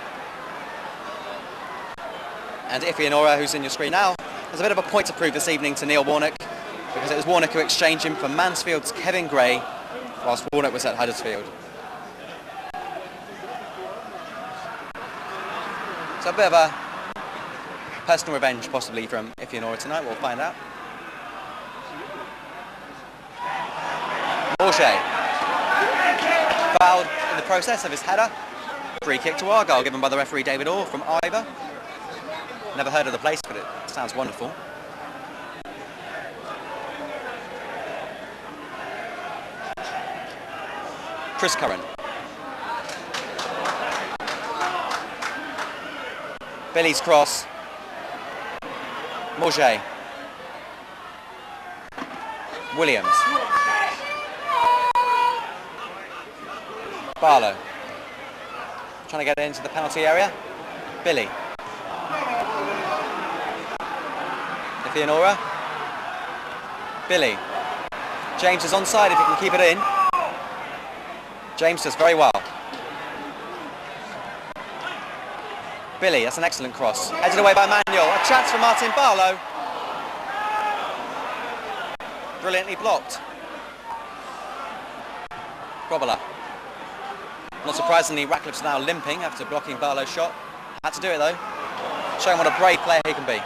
And Enora, who's in your screen now, has a bit of a point to prove this evening to Neil Warnock, because it was Warnock who exchanged him for Mansfield's Kevin Gray whilst Warnock was at Huddersfield. So a bit of a personal revenge possibly from Enora tonight, we'll find out. Morget fouled in the process of his header. Free kick to Argyle given by the referee David Orr from Ivor. Never heard of the place, but it sounds wonderful. Chris Curran. Billy's cross. Morget. Williams. Barlow. Trying to get into the penalty area. Billy. Enora. Billy. James is onside if he can keep it in. James does very well. Billy, that's an excellent cross. Headed away by Manuel. A chance for Martin Barlow. Brilliantly blocked. Grobbler. Not surprisingly, Ratcliffe's now limping after blocking Barlow's shot. Had to do it though. Showing what a brave player he can be.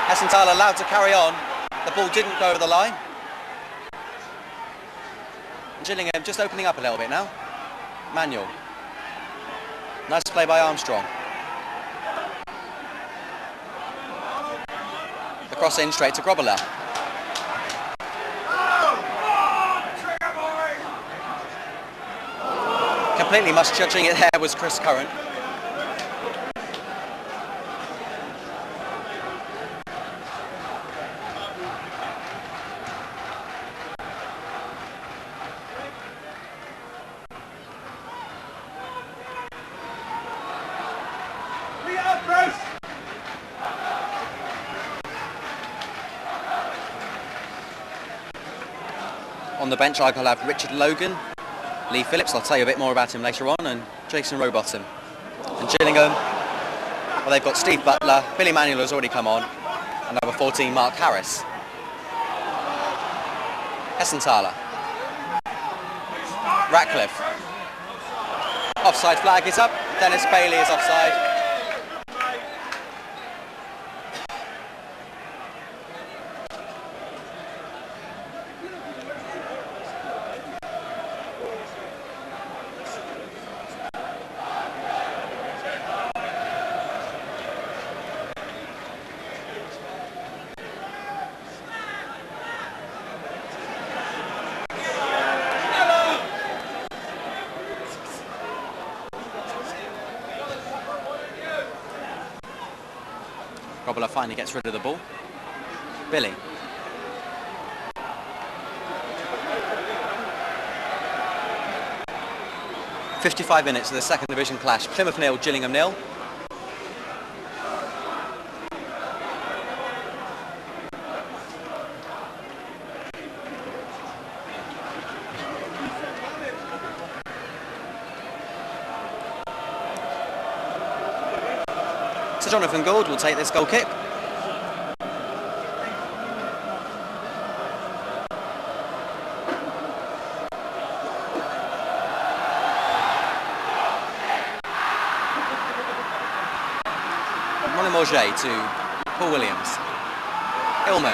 Hessenthaler allowed to carry on. The ball didn't go over the line. Gillingham just opening up a little bit now. Manuel. Nice play by Armstrong. The cross in straight to Grobbler. Completely misjudging it there was Chris Curran. On the bench, Argyle have Richard Logan, Lee Phillips, I'll tell you a bit more about him later on, and Jason Rowbottom. And Gillingham, well, they've got Steve Butler, Billy Manuel has already come on, and number 14, Mark Harris. Hessenthaler. Ratcliffe. Offside flag is up, Dennis Bailey is offside. Grobbler finally gets rid of the ball. Billy. "55 minutes of the second division clash. Plymouth 0, Gillingham 0. So Jonathan Gould will take this goal kick. Morget to Paul Williams. Illman.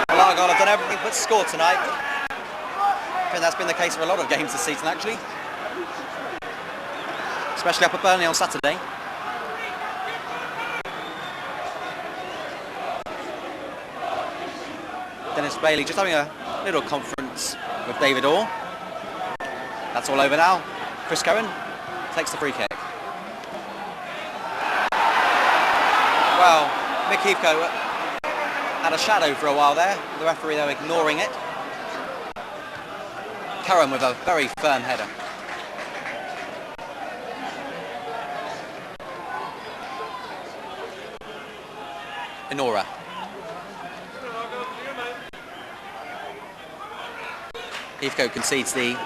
Well, Argyle have done everything but score tonight. and that's been the case for a lot of games this season actually. Especially up at Burnley on Saturday. Dennis Bailey just having a little conference with David Orr. That's all over now. Chris Cohen takes the free kick. Well, Mick Heathcote had a shadow for a while there. The referee though ignoring it. Curran with a very firm header. Inora. Heathcote concedes the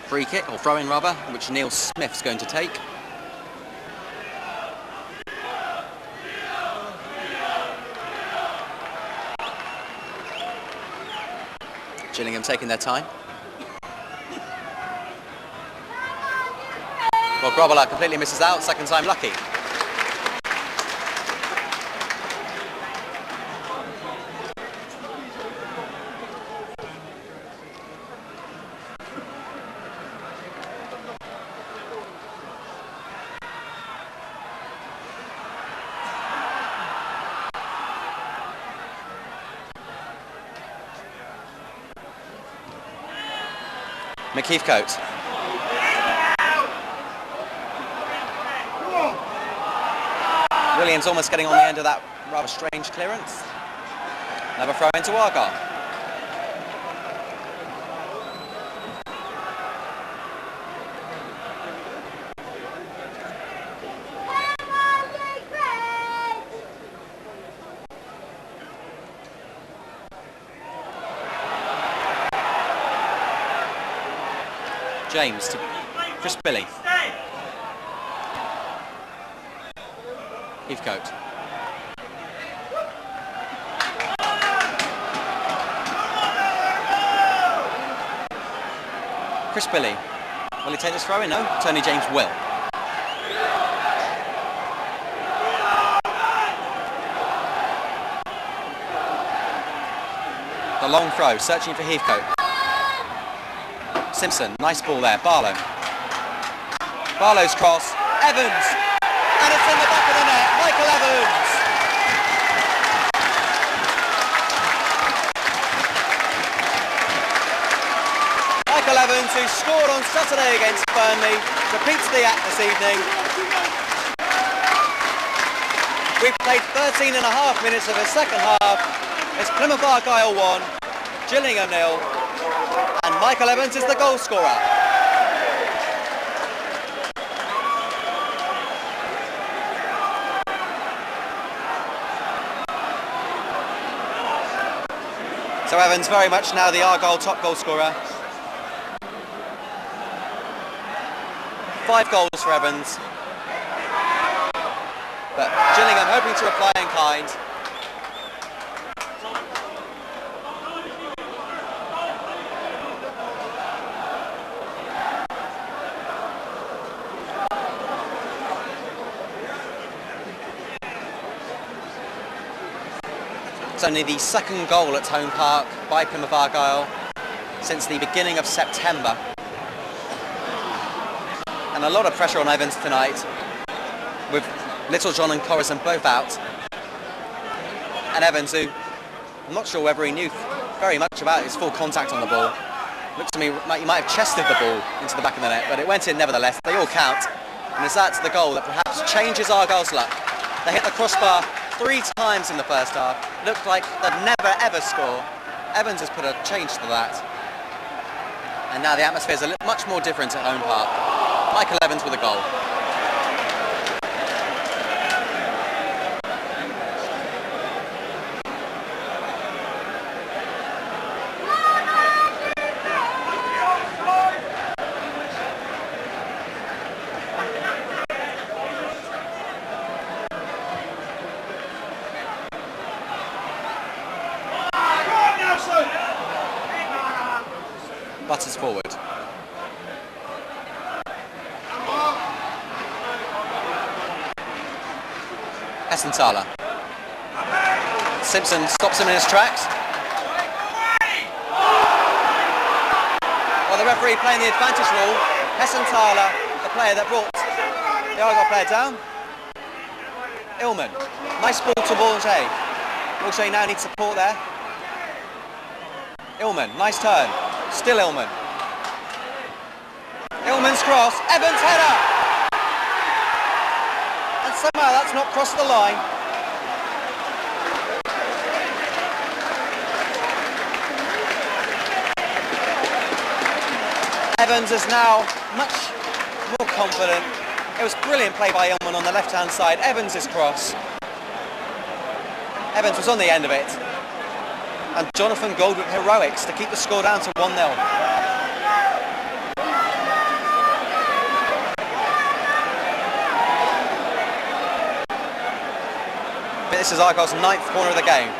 free kick, or throw-in rather, which Neil Smith's going to take. Gillingham taking their time. Well, Grobbelaar completely misses out, second time lucky. Mick Heathcote. Williams almost getting on the end of that rather strange clearance. Another throw into Argyle. James to Chris Billy. Heathcote. Chris Billy. Will he take this throw in? No. Tony James will. The long throw, searching for Heathcote. Simpson, nice ball there, Barlow. Barlow's cross, Evans, and it's in the back of the net, Michael Evans. Michael Evans, who scored on Saturday against Burnley, repeats the act this evening. We've played 13 and a half minutes of the second half. It's Plymouth Argyle 1, Gillingham 0. And Michael Evans is the goal scorer. So Evans very much now the Argyle top goal scorer. 5 goals for Evans. But Gillingham hoping to reply in kind. It's only the second goal at Home Park by Plymouth Argyle since the beginning of September. And a lot of pressure on Evans tonight, with Littlejohn and Corrison both out. And Evans, who I'm not sure whether he knew very much about his full contact on the ball. Looks to me like he might have chested the ball into the back of the net, but it went in nevertheless. They all count. And it's that the goal that perhaps changes Argyle's luck. They hit the crossbar 3 times in the first half. Looked like they'd never ever score. Evans has put a change to that. And now the atmosphere is much more different at Home Park. Michael Evans with a goal. Butters forward. Essenthaler. Simpson stops him in his tracks. the referee playing the advantage rule. Hesson Tyler, the player that brought the Argyle player down. Illman, nice ball to Bourget. Bourget now needs support there. Illman, nice turn. Still Illman. Illman's cross, Evans header! And somehow that's not crossed the line. Evans is now much more confident. It was brilliant play by Illman on the left-hand side. Evans' cross. Evans was on the end of it. And Jonathan Gould with heroics to keep the score down to 1-0. But this is Argyle's 9th corner of the game.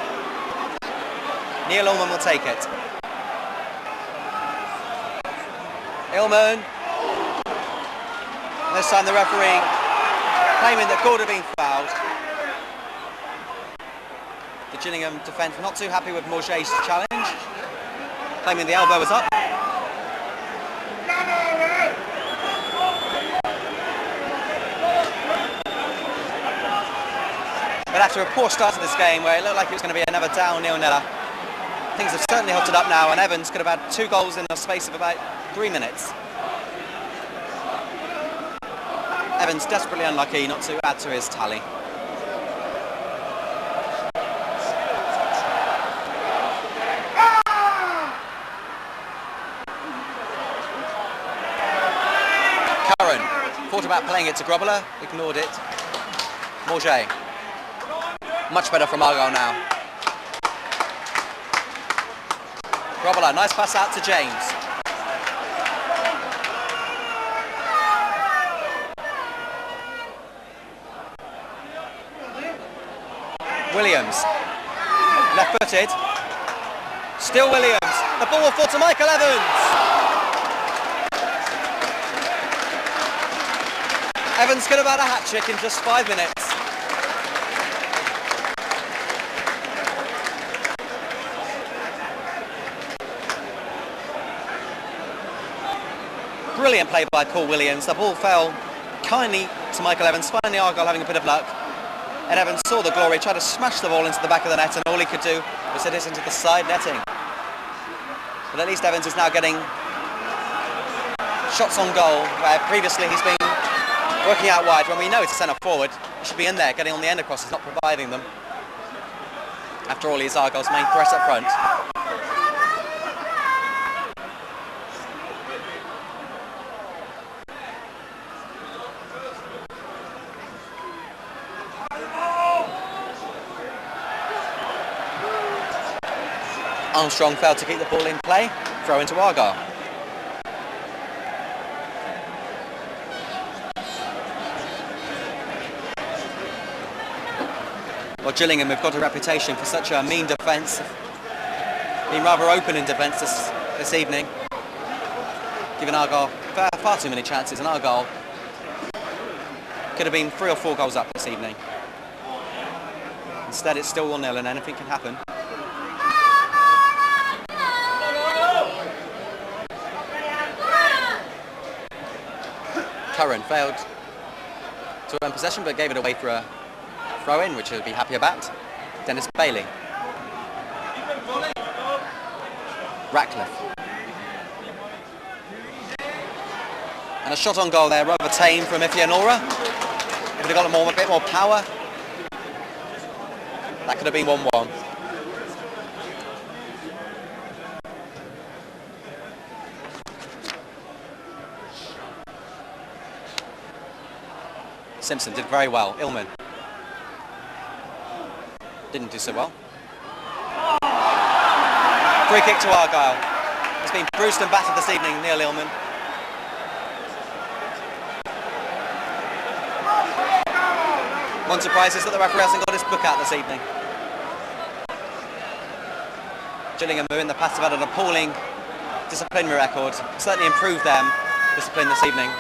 Neil Illman will take it. Illman. This time the referee claiming that Gould had been fouled. The Gillingham defence not too happy with Morget's challenge, claiming the elbow was up. But after a poor start to this game where it looked like it was going to be another down nil-niller, things have certainly hotted up now, and Evans could have had 2 goals in the space of about 3 minutes. Evans desperately unlucky not to add to his tally. Curran thought about playing it to Grobbler, ignored it. Morget. Much better from Argyle now. Grobbler, nice pass out to James. Williams, left-footed, still Williams, the ball will fall to Michael Evans. Evans could have had a hat-trick in just 5 minutes. Brilliant play by Paul Williams, the ball fell kindly to Michael Evans, finally Argyle having a bit of luck. And Evans saw the glory, tried to smash the ball into the back of the net, and all he could do was hit it into the side netting. But at least Evans is now getting shots on goal, where previously he's been working out wide. When we know it's a centre forward, he should be in there, getting on the end of crosses, not providing them. After all, he's Argyle's main threat up front. Armstrong failed to keep the ball in play, throw into Argyle. Well, Gillingham have got a reputation for such a mean defence, being rather open in defence this evening, giving Argyle far too many chances, and Argyle could have been 3 or 4 goals up this evening. Instead it's still 1-0 and anything can happen. Curran failed to earn possession but gave it away for a throw-in, which he'll be happy about. Dennis Bailey. Ratcliffe. And a shot on goal there, rather tame from Ifianora. If it had got a bit more power, that could have been 1-1. Simpson did very well. Illman didn't do so well. Free kick to Argyle. He's been bruised and battered this evening, Neil Illman. One surprise is that the referee hasn't got his book out this evening. Gillingham, who in the past have had an appalling disciplinary record, certainly improved their discipline this evening.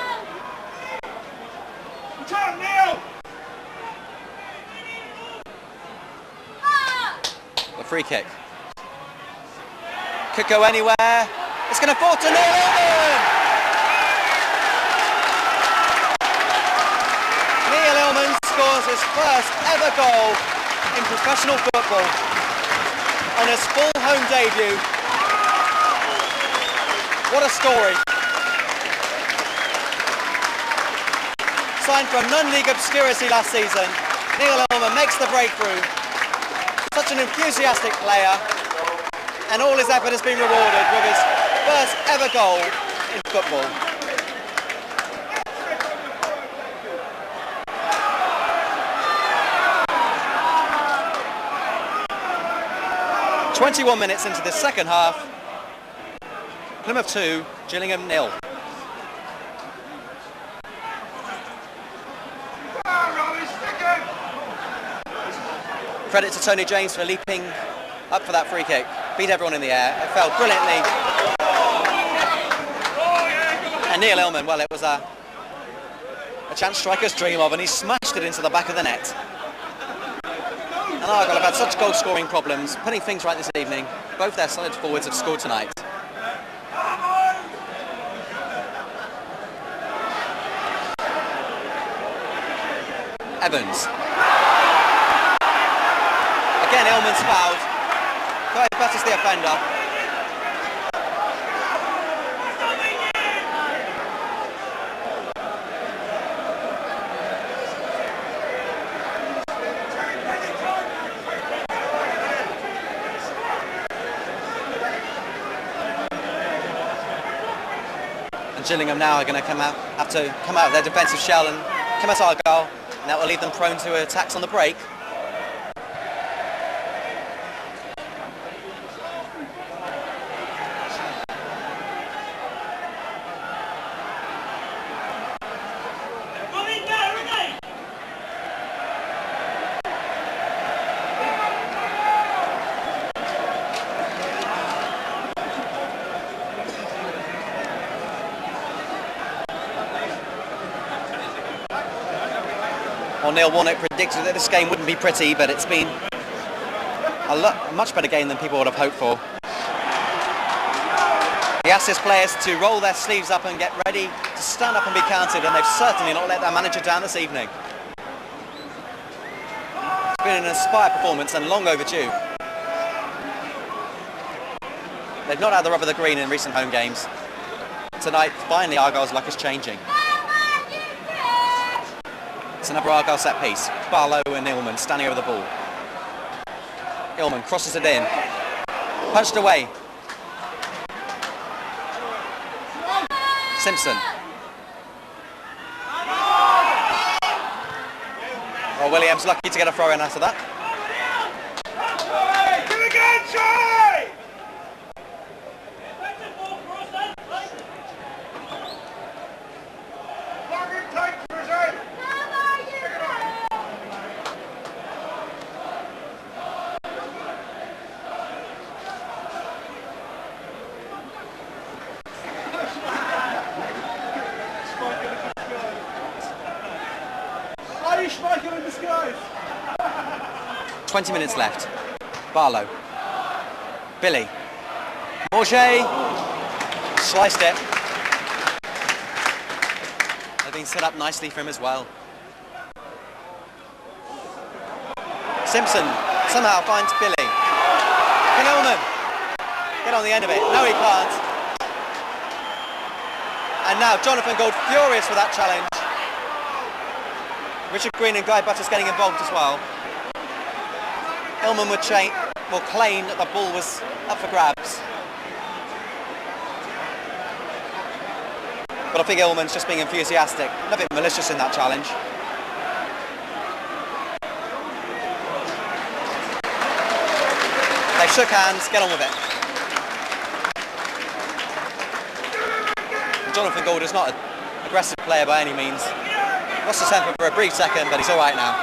The free kick. Could go anywhere. It's going to fall to Neil Illman! Neil Illman scores his first ever goal in professional football on his full home debut. What a story. Signed from non-league obscurity last season, Neil Illman makes the breakthrough. Such an enthusiastic player, and all his effort has been rewarded with his first ever goal in football. "21 minutes into the second half, Plymouth 2, Gillingham 0. Credit to Tony James for leaping up for that free kick. Beat everyone in the air. It fell brilliantly. And Neil Illman, well, it was a chance strikers dream of, and he smashed it into the back of the net. And Argyle have had such goal scoring problems, putting things right this evening. Both their solid forwards have scored tonight. Evans. Again, Illman's fouled. Guy batters the offender. And Gillingham now are going to have to come out of their defensive shell and come at Argyle, and that will leave them prone to attacks on the break. Well, Neil Warnock predicted that this game wouldn't be pretty, but it's been a much better game than people would have hoped for. He asked his players to roll their sleeves up and get ready to stand up and be counted, and they've certainly not let their manager down this evening. It's been an inspired performance and long overdue. They've not had the rub of the green in recent home games. Tonight, finally, Argyle's luck is changing. It's another Argyle set piece. Barlow and Illman standing over the ball. Illman crosses it in. Punched away. Simpson. Oh, Williams lucky to get a throw in after that. Michael in disguise. 20 minutes left. Barlow. Billy. Morget. Sliced it. They've been set up nicely for him as well. Simpson somehow finds Billy. Can Illman get on the end of it? No, he can't. And now Jonathan Gould furious for that challenge. Richard Green and Guy Butters getting involved as well. Illman will claim that the ball was up for grabs. But I think Illman's just being enthusiastic, nothing malicious in that challenge. They shook hands, get on with it. And Jonathan Gould is not an aggressive player by any means. Lost his temper for a brief second, but he's all right now.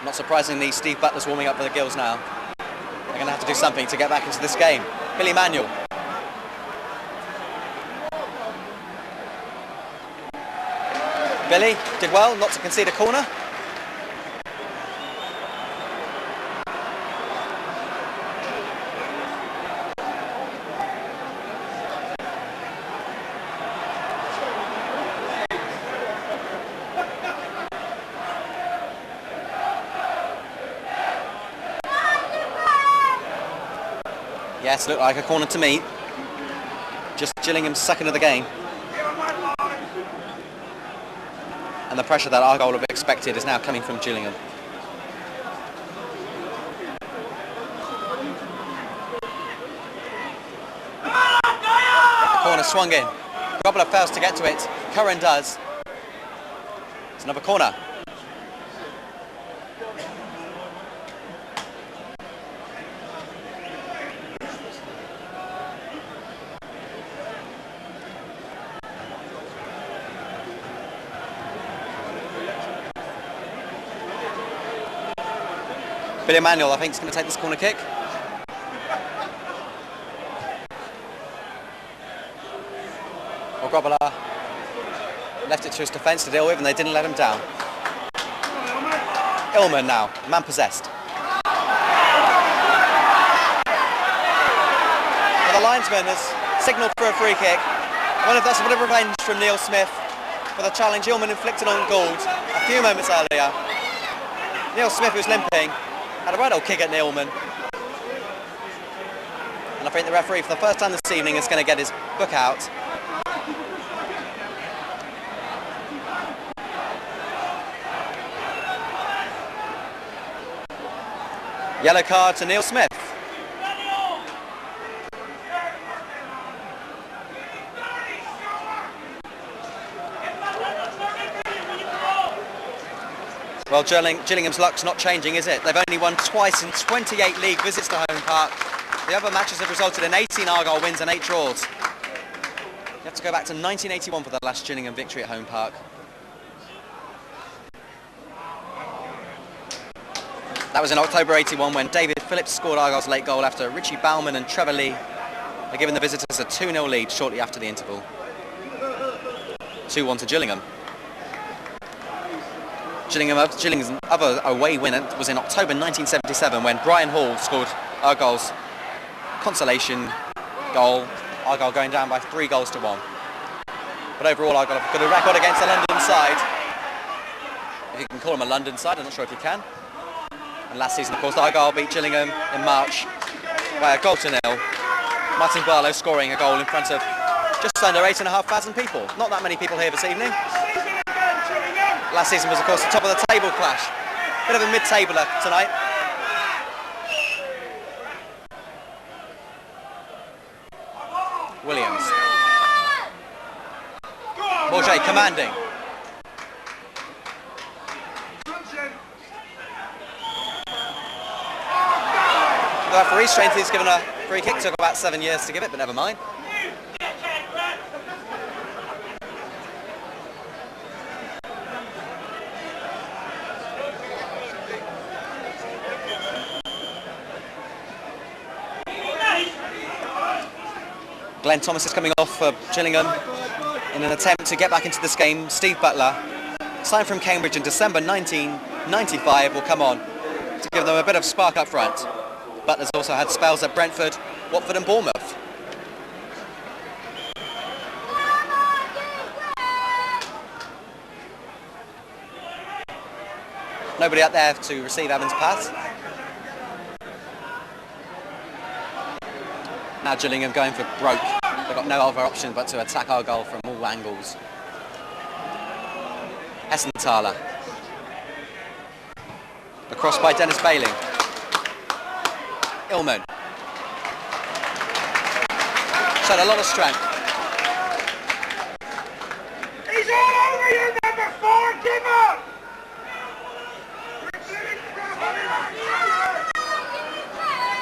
Not surprisingly, Steve Butler's warming up for the Gills now. They're going to have to do something to get back into this game. Billy Manuel. Billy did well not to concede a corner. Yes, looked like a corner to me. Just Gillingham's second of the game. And the pressure that Argyle have expected is now coming from Gillingham. The corner swung in. Grobbler fails to get to it. Curran does. It's another corner. Billy Emanuel, I think, is going to take this corner kick. Or Grobbler left it to his defence to deal with, and they didn't let him down. Illman now, man possessed. Well, the linesman has signalled for a free kick. That's a bit of revenge from Neil Smith for the challenge Illman inflicted on Gould a few moments earlier. Neil Smith, who's limping, had a right old kick at Neilman. And I think the referee, for the first time this evening, is going to get his book out. Yellow card to Neil Smith. Well, Gillingham's luck's not changing, is it? They've only won twice in 28 league visits to home park. The other matches have resulted in 18 Argyle wins and 8 draws. You have to go back to 1981 for the last Gillingham victory at home park. That was in October 81 when David Phillips scored Argyle's late goal after Richie Bauman and Trevor Lee had given the visitors a 2-0 lead shortly after the interval. 2-1 to Gillingham. Gillingham's other away win was in October 1977 when Brian Hall scored Argyle's consolation goal. Argyle going down by 3 goals to 1. But overall, Argyle have got a record against the London side. If you can call them a London side, I'm not sure if you can. And last season, of course, Argyle beat Gillingham in March by a goal to 0. Martin Barlow scoring a goal in front of just under 8,500 people. Not that many people here this evening. Last season was, of course, the top of the table clash. Bit of a mid-tabler tonight. Williams. Morget commanding. The referee, strangely, has given a free kick. Took about 7 years to give it, but never mind. Glenn Thomas is coming off for Gillingham in an attempt to get back into this game. Steve Butler, signed from Cambridge in December 1995, will come on to give them a bit of spark up front. Butler's also had spells at Brentford, Watford and Bournemouth. Nobody out there to receive Evans' pass. Now Gillingham going for broke. They've got no other option but to attack Argyle from all angles. Essenthaler. Across by Dennis Bailey. Illman. Showed a lot of strength. He's all over you, number 4, give up!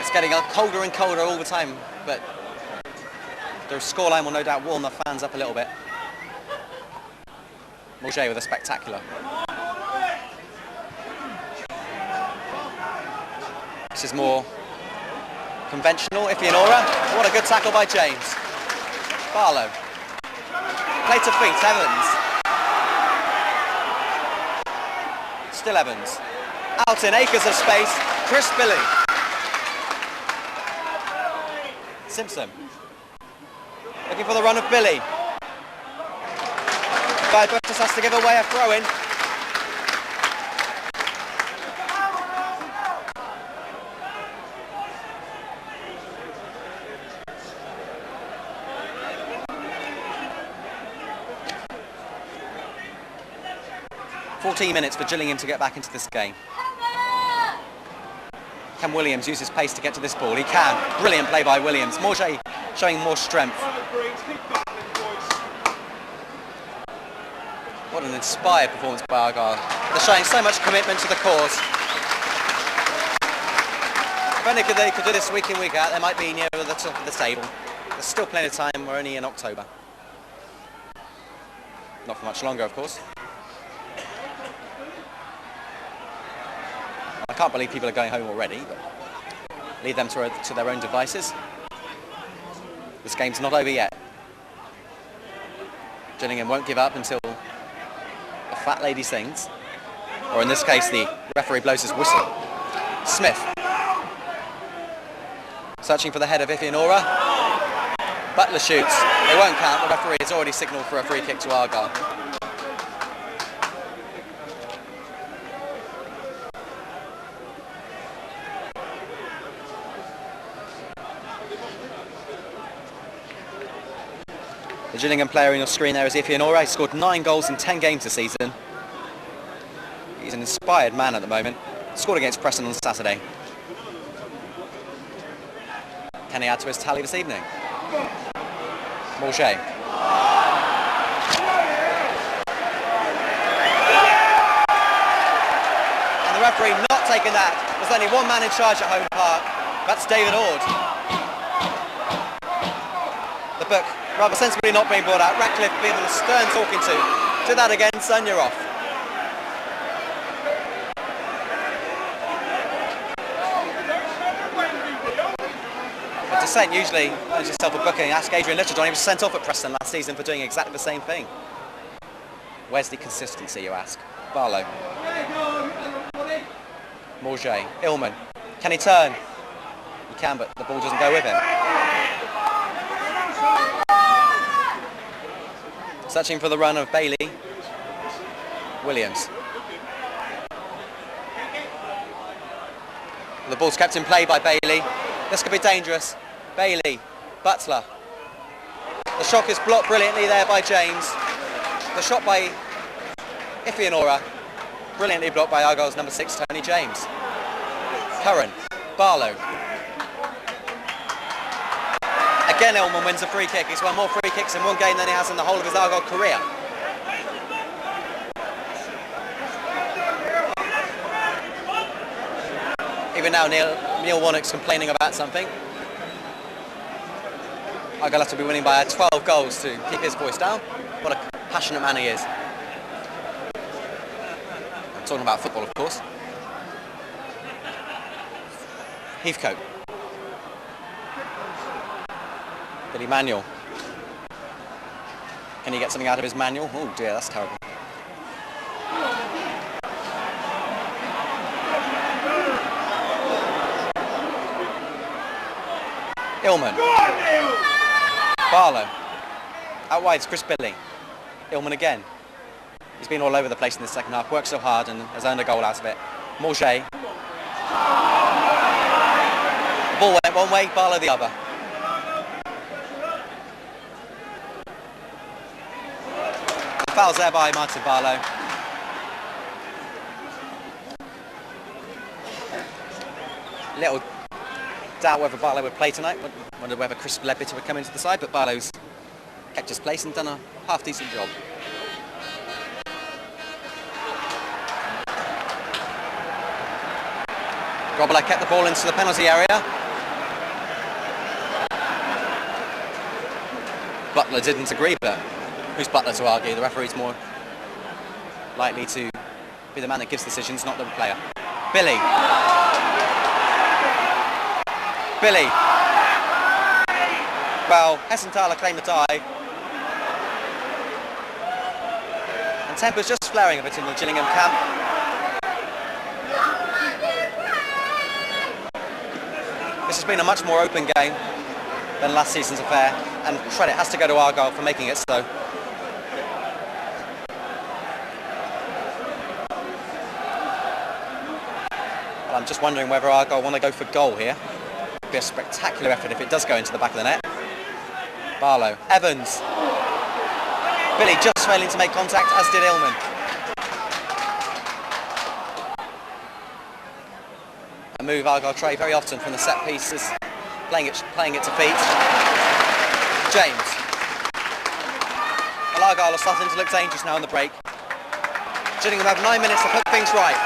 It's getting colder and colder all the time, but the scoreline will no doubt warm the fans up a little bit. Morget with a spectacular. This is more conventional. Ifianora. What a good tackle by James. Barlow. Play to feet, Evans. Still Evans. Out in acres of space, Chris Billy. Simpson. Looking for the run of Billy. Guy Burtis has to give away a throw-in. 14 minutes for Gillingham to get back into this game. Can Williams use his pace to get to this ball? He can. Brilliant play by Williams. Morget showing more strength. What an inspired performance by Argyle. They're showing so much commitment to the cause. If only they could do this week in, week out, they might be near the top of the table. There's still plenty of time, we're only in October. Not for much longer, of course. I can't believe people are going home already, but leave them to their own devices. This game's not over yet. Gillingham won't give up until a fat lady sings, or in this case the referee blows his whistle. Smith. Searching for the head of Ifeanora. Butler shoots. It won't count. The referee has already signalled for a free kick to Argyle. The Gillingham player on your screen there is Ifeanora. He scored 9 goals in 10 games this season. He's an inspired man at the moment. Scored against Preston on Saturday. Can he add to his tally this evening? Morget. And the referee not taking that. There's only one man in charge at home park. That's David Ord. The book rather sensibly not being brought out. Ratcliffe being a stern talking to. Do that again, son, you're off. Dissent usually earns yourself a booking. Ask Adrian Littlejohn. He was sent off at Preston last season for doing exactly the same thing. Where's the consistency, you ask? Barlow. Morget. Illman. Can he turn? He can, but the ball doesn't go with him. Searching for the run of Bailey. Williams. The ball's kept in play by Bailey. This could be dangerous. Bailey, Butler. The shock is blocked brilliantly there by James. The shot by Ifeanora, brilliantly blocked by Argyle's number 6, Tony James. Curran, Barlow. Again, Illman wins a free kick. He's won more free kicks in one game than he has in the whole of his Argyle career. Even now, Neil Warnock's complaining about something. Argyle have to be winning by 12 goals to keep his voice down. What a passionate man he is. I'm talking about football, of course. Heathcote. Billy Manuel. Can he get something out of his manual? Oh dear, that's terrible. Illman. Barlow. Out wide's Chris Billy. Illman again. He's been all over the place in the second half, worked so hard and has earned a goal out of it. Morget. The ball went one way, Barlow the other. The foul's there by Martin Barlow. Little doubt whether Barlow would play tonight. Wondered whether Chris Leadbitter would come into the side, but Barlow's kept his place and done a half-decent job. Grobbler kept the ball into the penalty area. Butler didn't agree, but who's Butler to argue? The referee's more likely to be the man that gives decisions, not the player. Billy. Billy. Well, Hessenthaler claimed the tie. And temper's just flaring a bit in the Gillingham camp. This has been a much more open game than last season's affair, and credit has to go to Argyle for making it so. Well, I'm just wondering whether Argyle want to go for goal here. It'd be a spectacular effort if it does go into the back of the net. Barlow, Evans. Billy just failing to make contact, as did Illman. A move Argyle try very often from the set pieces, playing it to feet. James. Well, Argyle are starting to look dangerous now on the break. Gillingham have 9 minutes to put things right.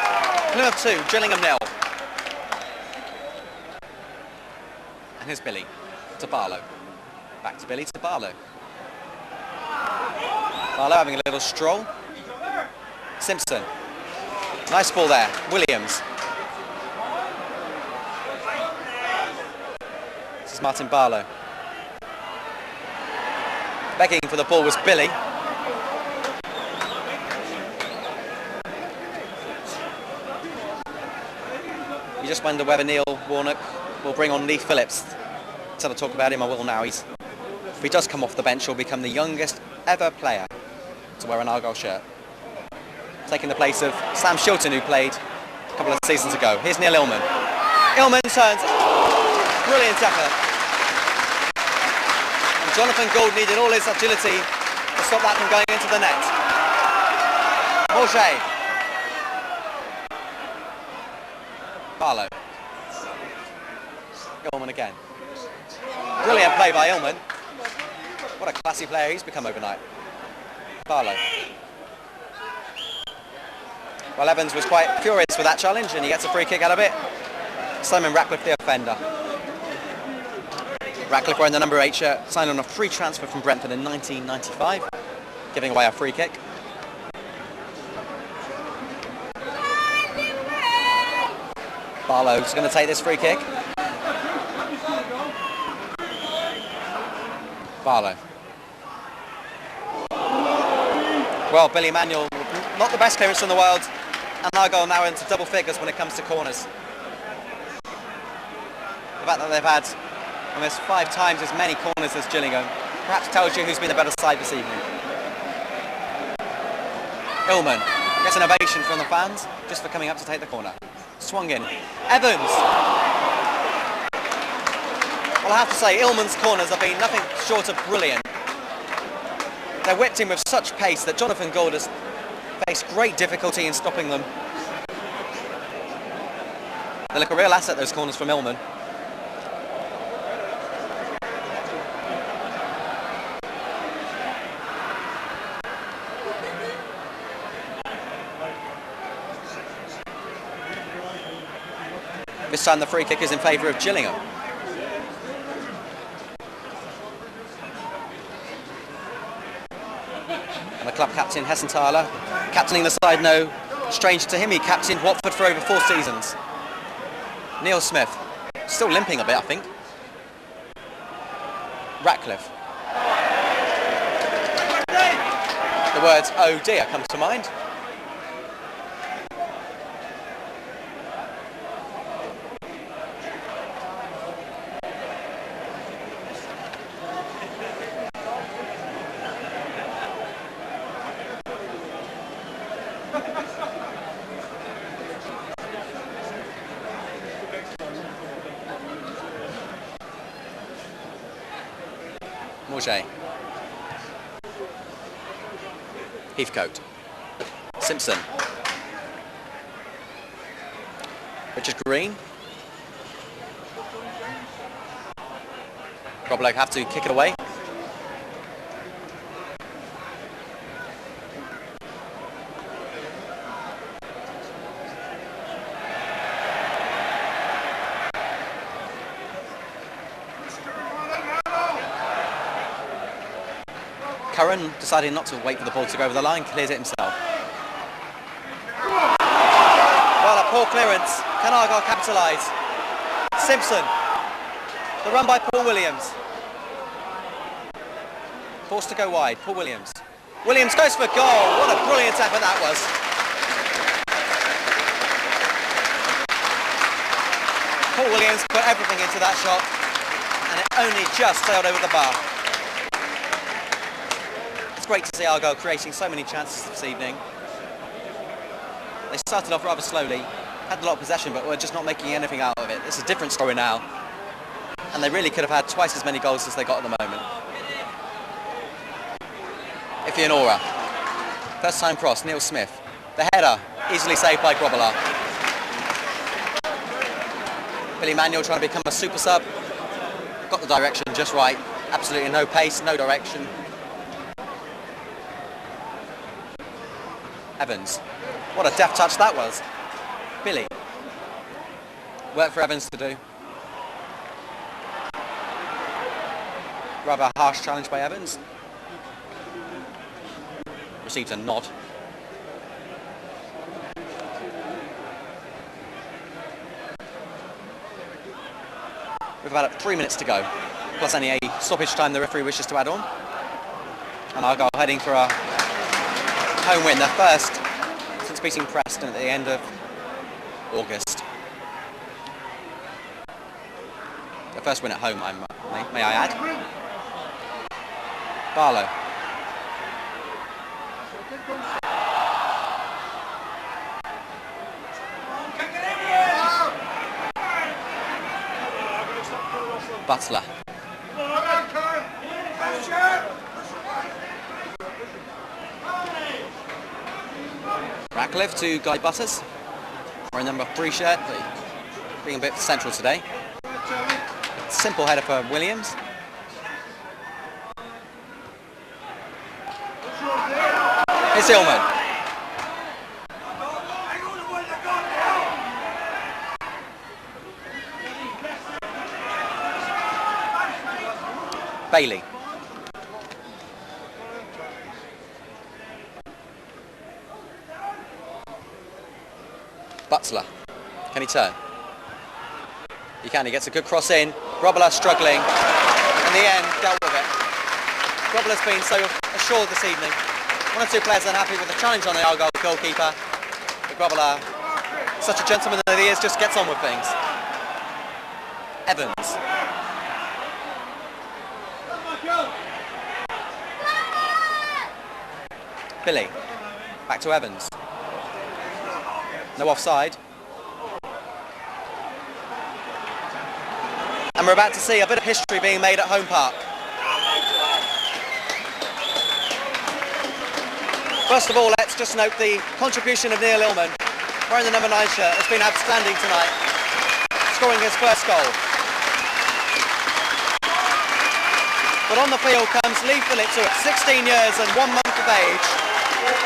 Plymouth 2, Gillingham 0. And here's Billy to Barlow. Back to Billy to Barlow. Barlow having a little stroll. Simpson. Nice ball there. Williams. This is Martin Barlow. Begging for the ball was Billy. You just wonder whether Neil Warnock will bring on Lee Phillips. Instead of talk about him, I will now. If he does come off the bench, he'll become the youngest ever player to wear an Argyle shirt, taking the place of Sam Shilton, who played a couple of seasons ago. Here's Neil Illman. Illman turns. Brilliant effort. And Jonathan Gould needed all his agility to stop that from going into the net. Morget. Barlow. Illman again. Brilliant play by Illman. What a classy player he's become overnight. Barlow. Well, Evans was quite furious with that challenge and he gets a free kick out of it. Simon Ratcliffe, the offender. Ratcliffe wearing the number 8 shirt, signed on a free transfer from Brentford in 1995, giving away a free kick. Barlow's going to take this free kick. Barlow. Well, Billy Manuel, not the best clearance in the world, and Argyle now into double figures when it comes to corners. The fact that they've had almost 5 times as many corners as Gillingham perhaps tells you who's been the better side this evening. Illman gets an ovation from the fans just for coming up to take the corner. Swung in. Evans! Well, I have to say, Illman's corners have been nothing short of brilliant. They're whipped in with such pace that Jonathan Gould has faced great difficulty in stopping them. They look a real asset, those corners from Illman. This time the free kick is in favour of Gillingham. And the club captain, Hessenthaler, captaining the side no strange to him. He captained Watford for over 4 seasons. Neil Smith, still limping a bit, I think. Ratcliffe. The words, oh dear, come to mind. Morget. Heathcote. Simpson. Richard Green. Roblow have to kick it away. Curran, deciding not to wait for the ball to go over the line, clears it himself. Well, a poor clearance. Can Argyle capitalise? Simpson. The run by Paul Williams. Forced to go wide. Paul Williams. Williams goes for goal. What a brilliant effort that was. Paul Williams put everything into that shot and it only just sailed over the bar. It's great to see Argyle creating so many chances this evening. They started off rather slowly, had a lot of possession, but were just not making anything out of it. It's a different story now. And they really could have had twice as many goals as they got at the moment. Ifianora. First time cross, Neil Smith. The header, easily saved by Grobbelaar. Billy Manuel trying to become a super sub. Got the direction just right. Absolutely no pace, no direction. Evans. What a deft touch that was. Billy. Work for Evans to do. Rather harsh challenge by Evans. Receives a nod. With about 3 minutes to go, plus any stoppage time the referee wishes to add on. And Argyle heading for a home win, their first since beating Preston at the end of August. Their first win at home, may I add. Barlow. Butler. Ratcliffe to Guy Butters. Wearing number 3 shirt, being a bit central today. Simple header for Williams. It's Illman. Bailey. Butler. Can he turn? He can. He gets a good cross in. Robler struggling. In the end, dealt with it. Robler's been so assured this evening. One or two players unhappy with the challenge on the Argyle goalkeeper. But Robler, such a gentleman that he is, just gets on with things. Evans. Billy. Back to Evans. No offside. And we're about to see a bit of history being made at Home Park. First of all, let's just note the contribution of Neil Illman, wearing the number 9 shirt, has been outstanding tonight, scoring his first goal. But on the field comes Lee Phillips, who at 16 years and 1 month of age,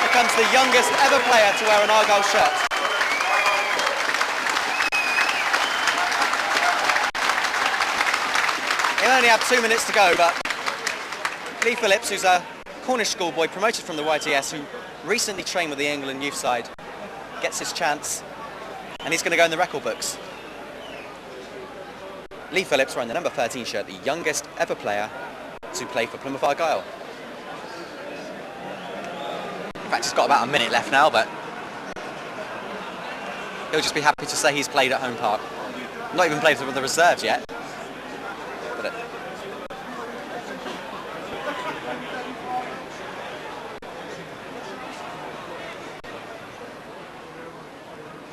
becomes the youngest ever player to wear an Argyle shirt. He only have 2 minutes to go, but Lee Phillips, who's a Cornish schoolboy promoted from the YTS, who recently trained with the England youth side, gets his chance, and he's going to go in the record books. Lee Phillips wearing the number 13 shirt, the youngest ever player to play for Plymouth Argyle. In fact, he's got about a minute left now, but he'll just be happy to say he's played at Home Park. Not even played with the reserves yet. But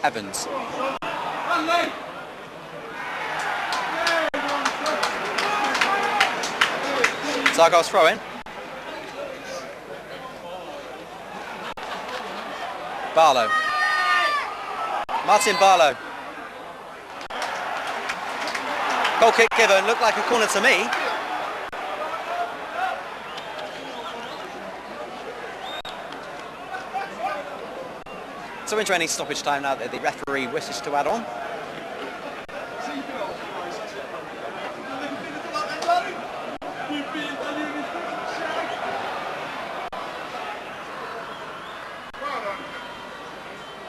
Evans. It's Argyle's throw in. Barlow. Martin Barlow. Goal kick given, looked like a corner to me. So into any stoppage time now that the referee wishes to add on.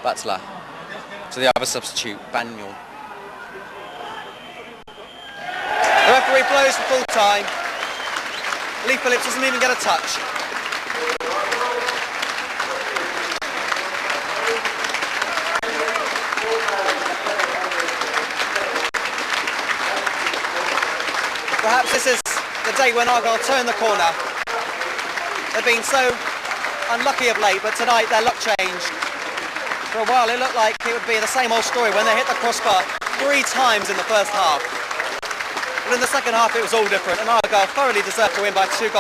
Butler to the other substitute, Banyol. The referee blows for full time. Lee Phillips doesn't even get a touch. Perhaps this is the day when Argyle turn the corner. They've been so unlucky of late, but tonight their luck changed. For a while it looked like it would be the same old story when they hit the crossbar 3 times in the first half. But in the second half it was all different, and Argyle thoroughly deserved to win by 2-0.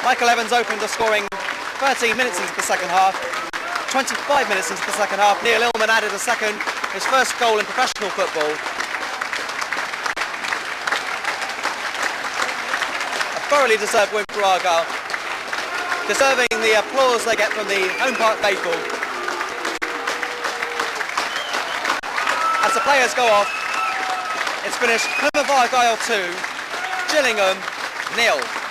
Michael Evans opened the scoring 13 minutes into the second half. 25 minutes into the second half, Neil Illman added a second, his first goal in professional football. thoroughly deserved win for Argyle, deserving the applause they get from the home park faithful. As the players go off, it's finished Plymouth Argyle 2, Gillingham 0.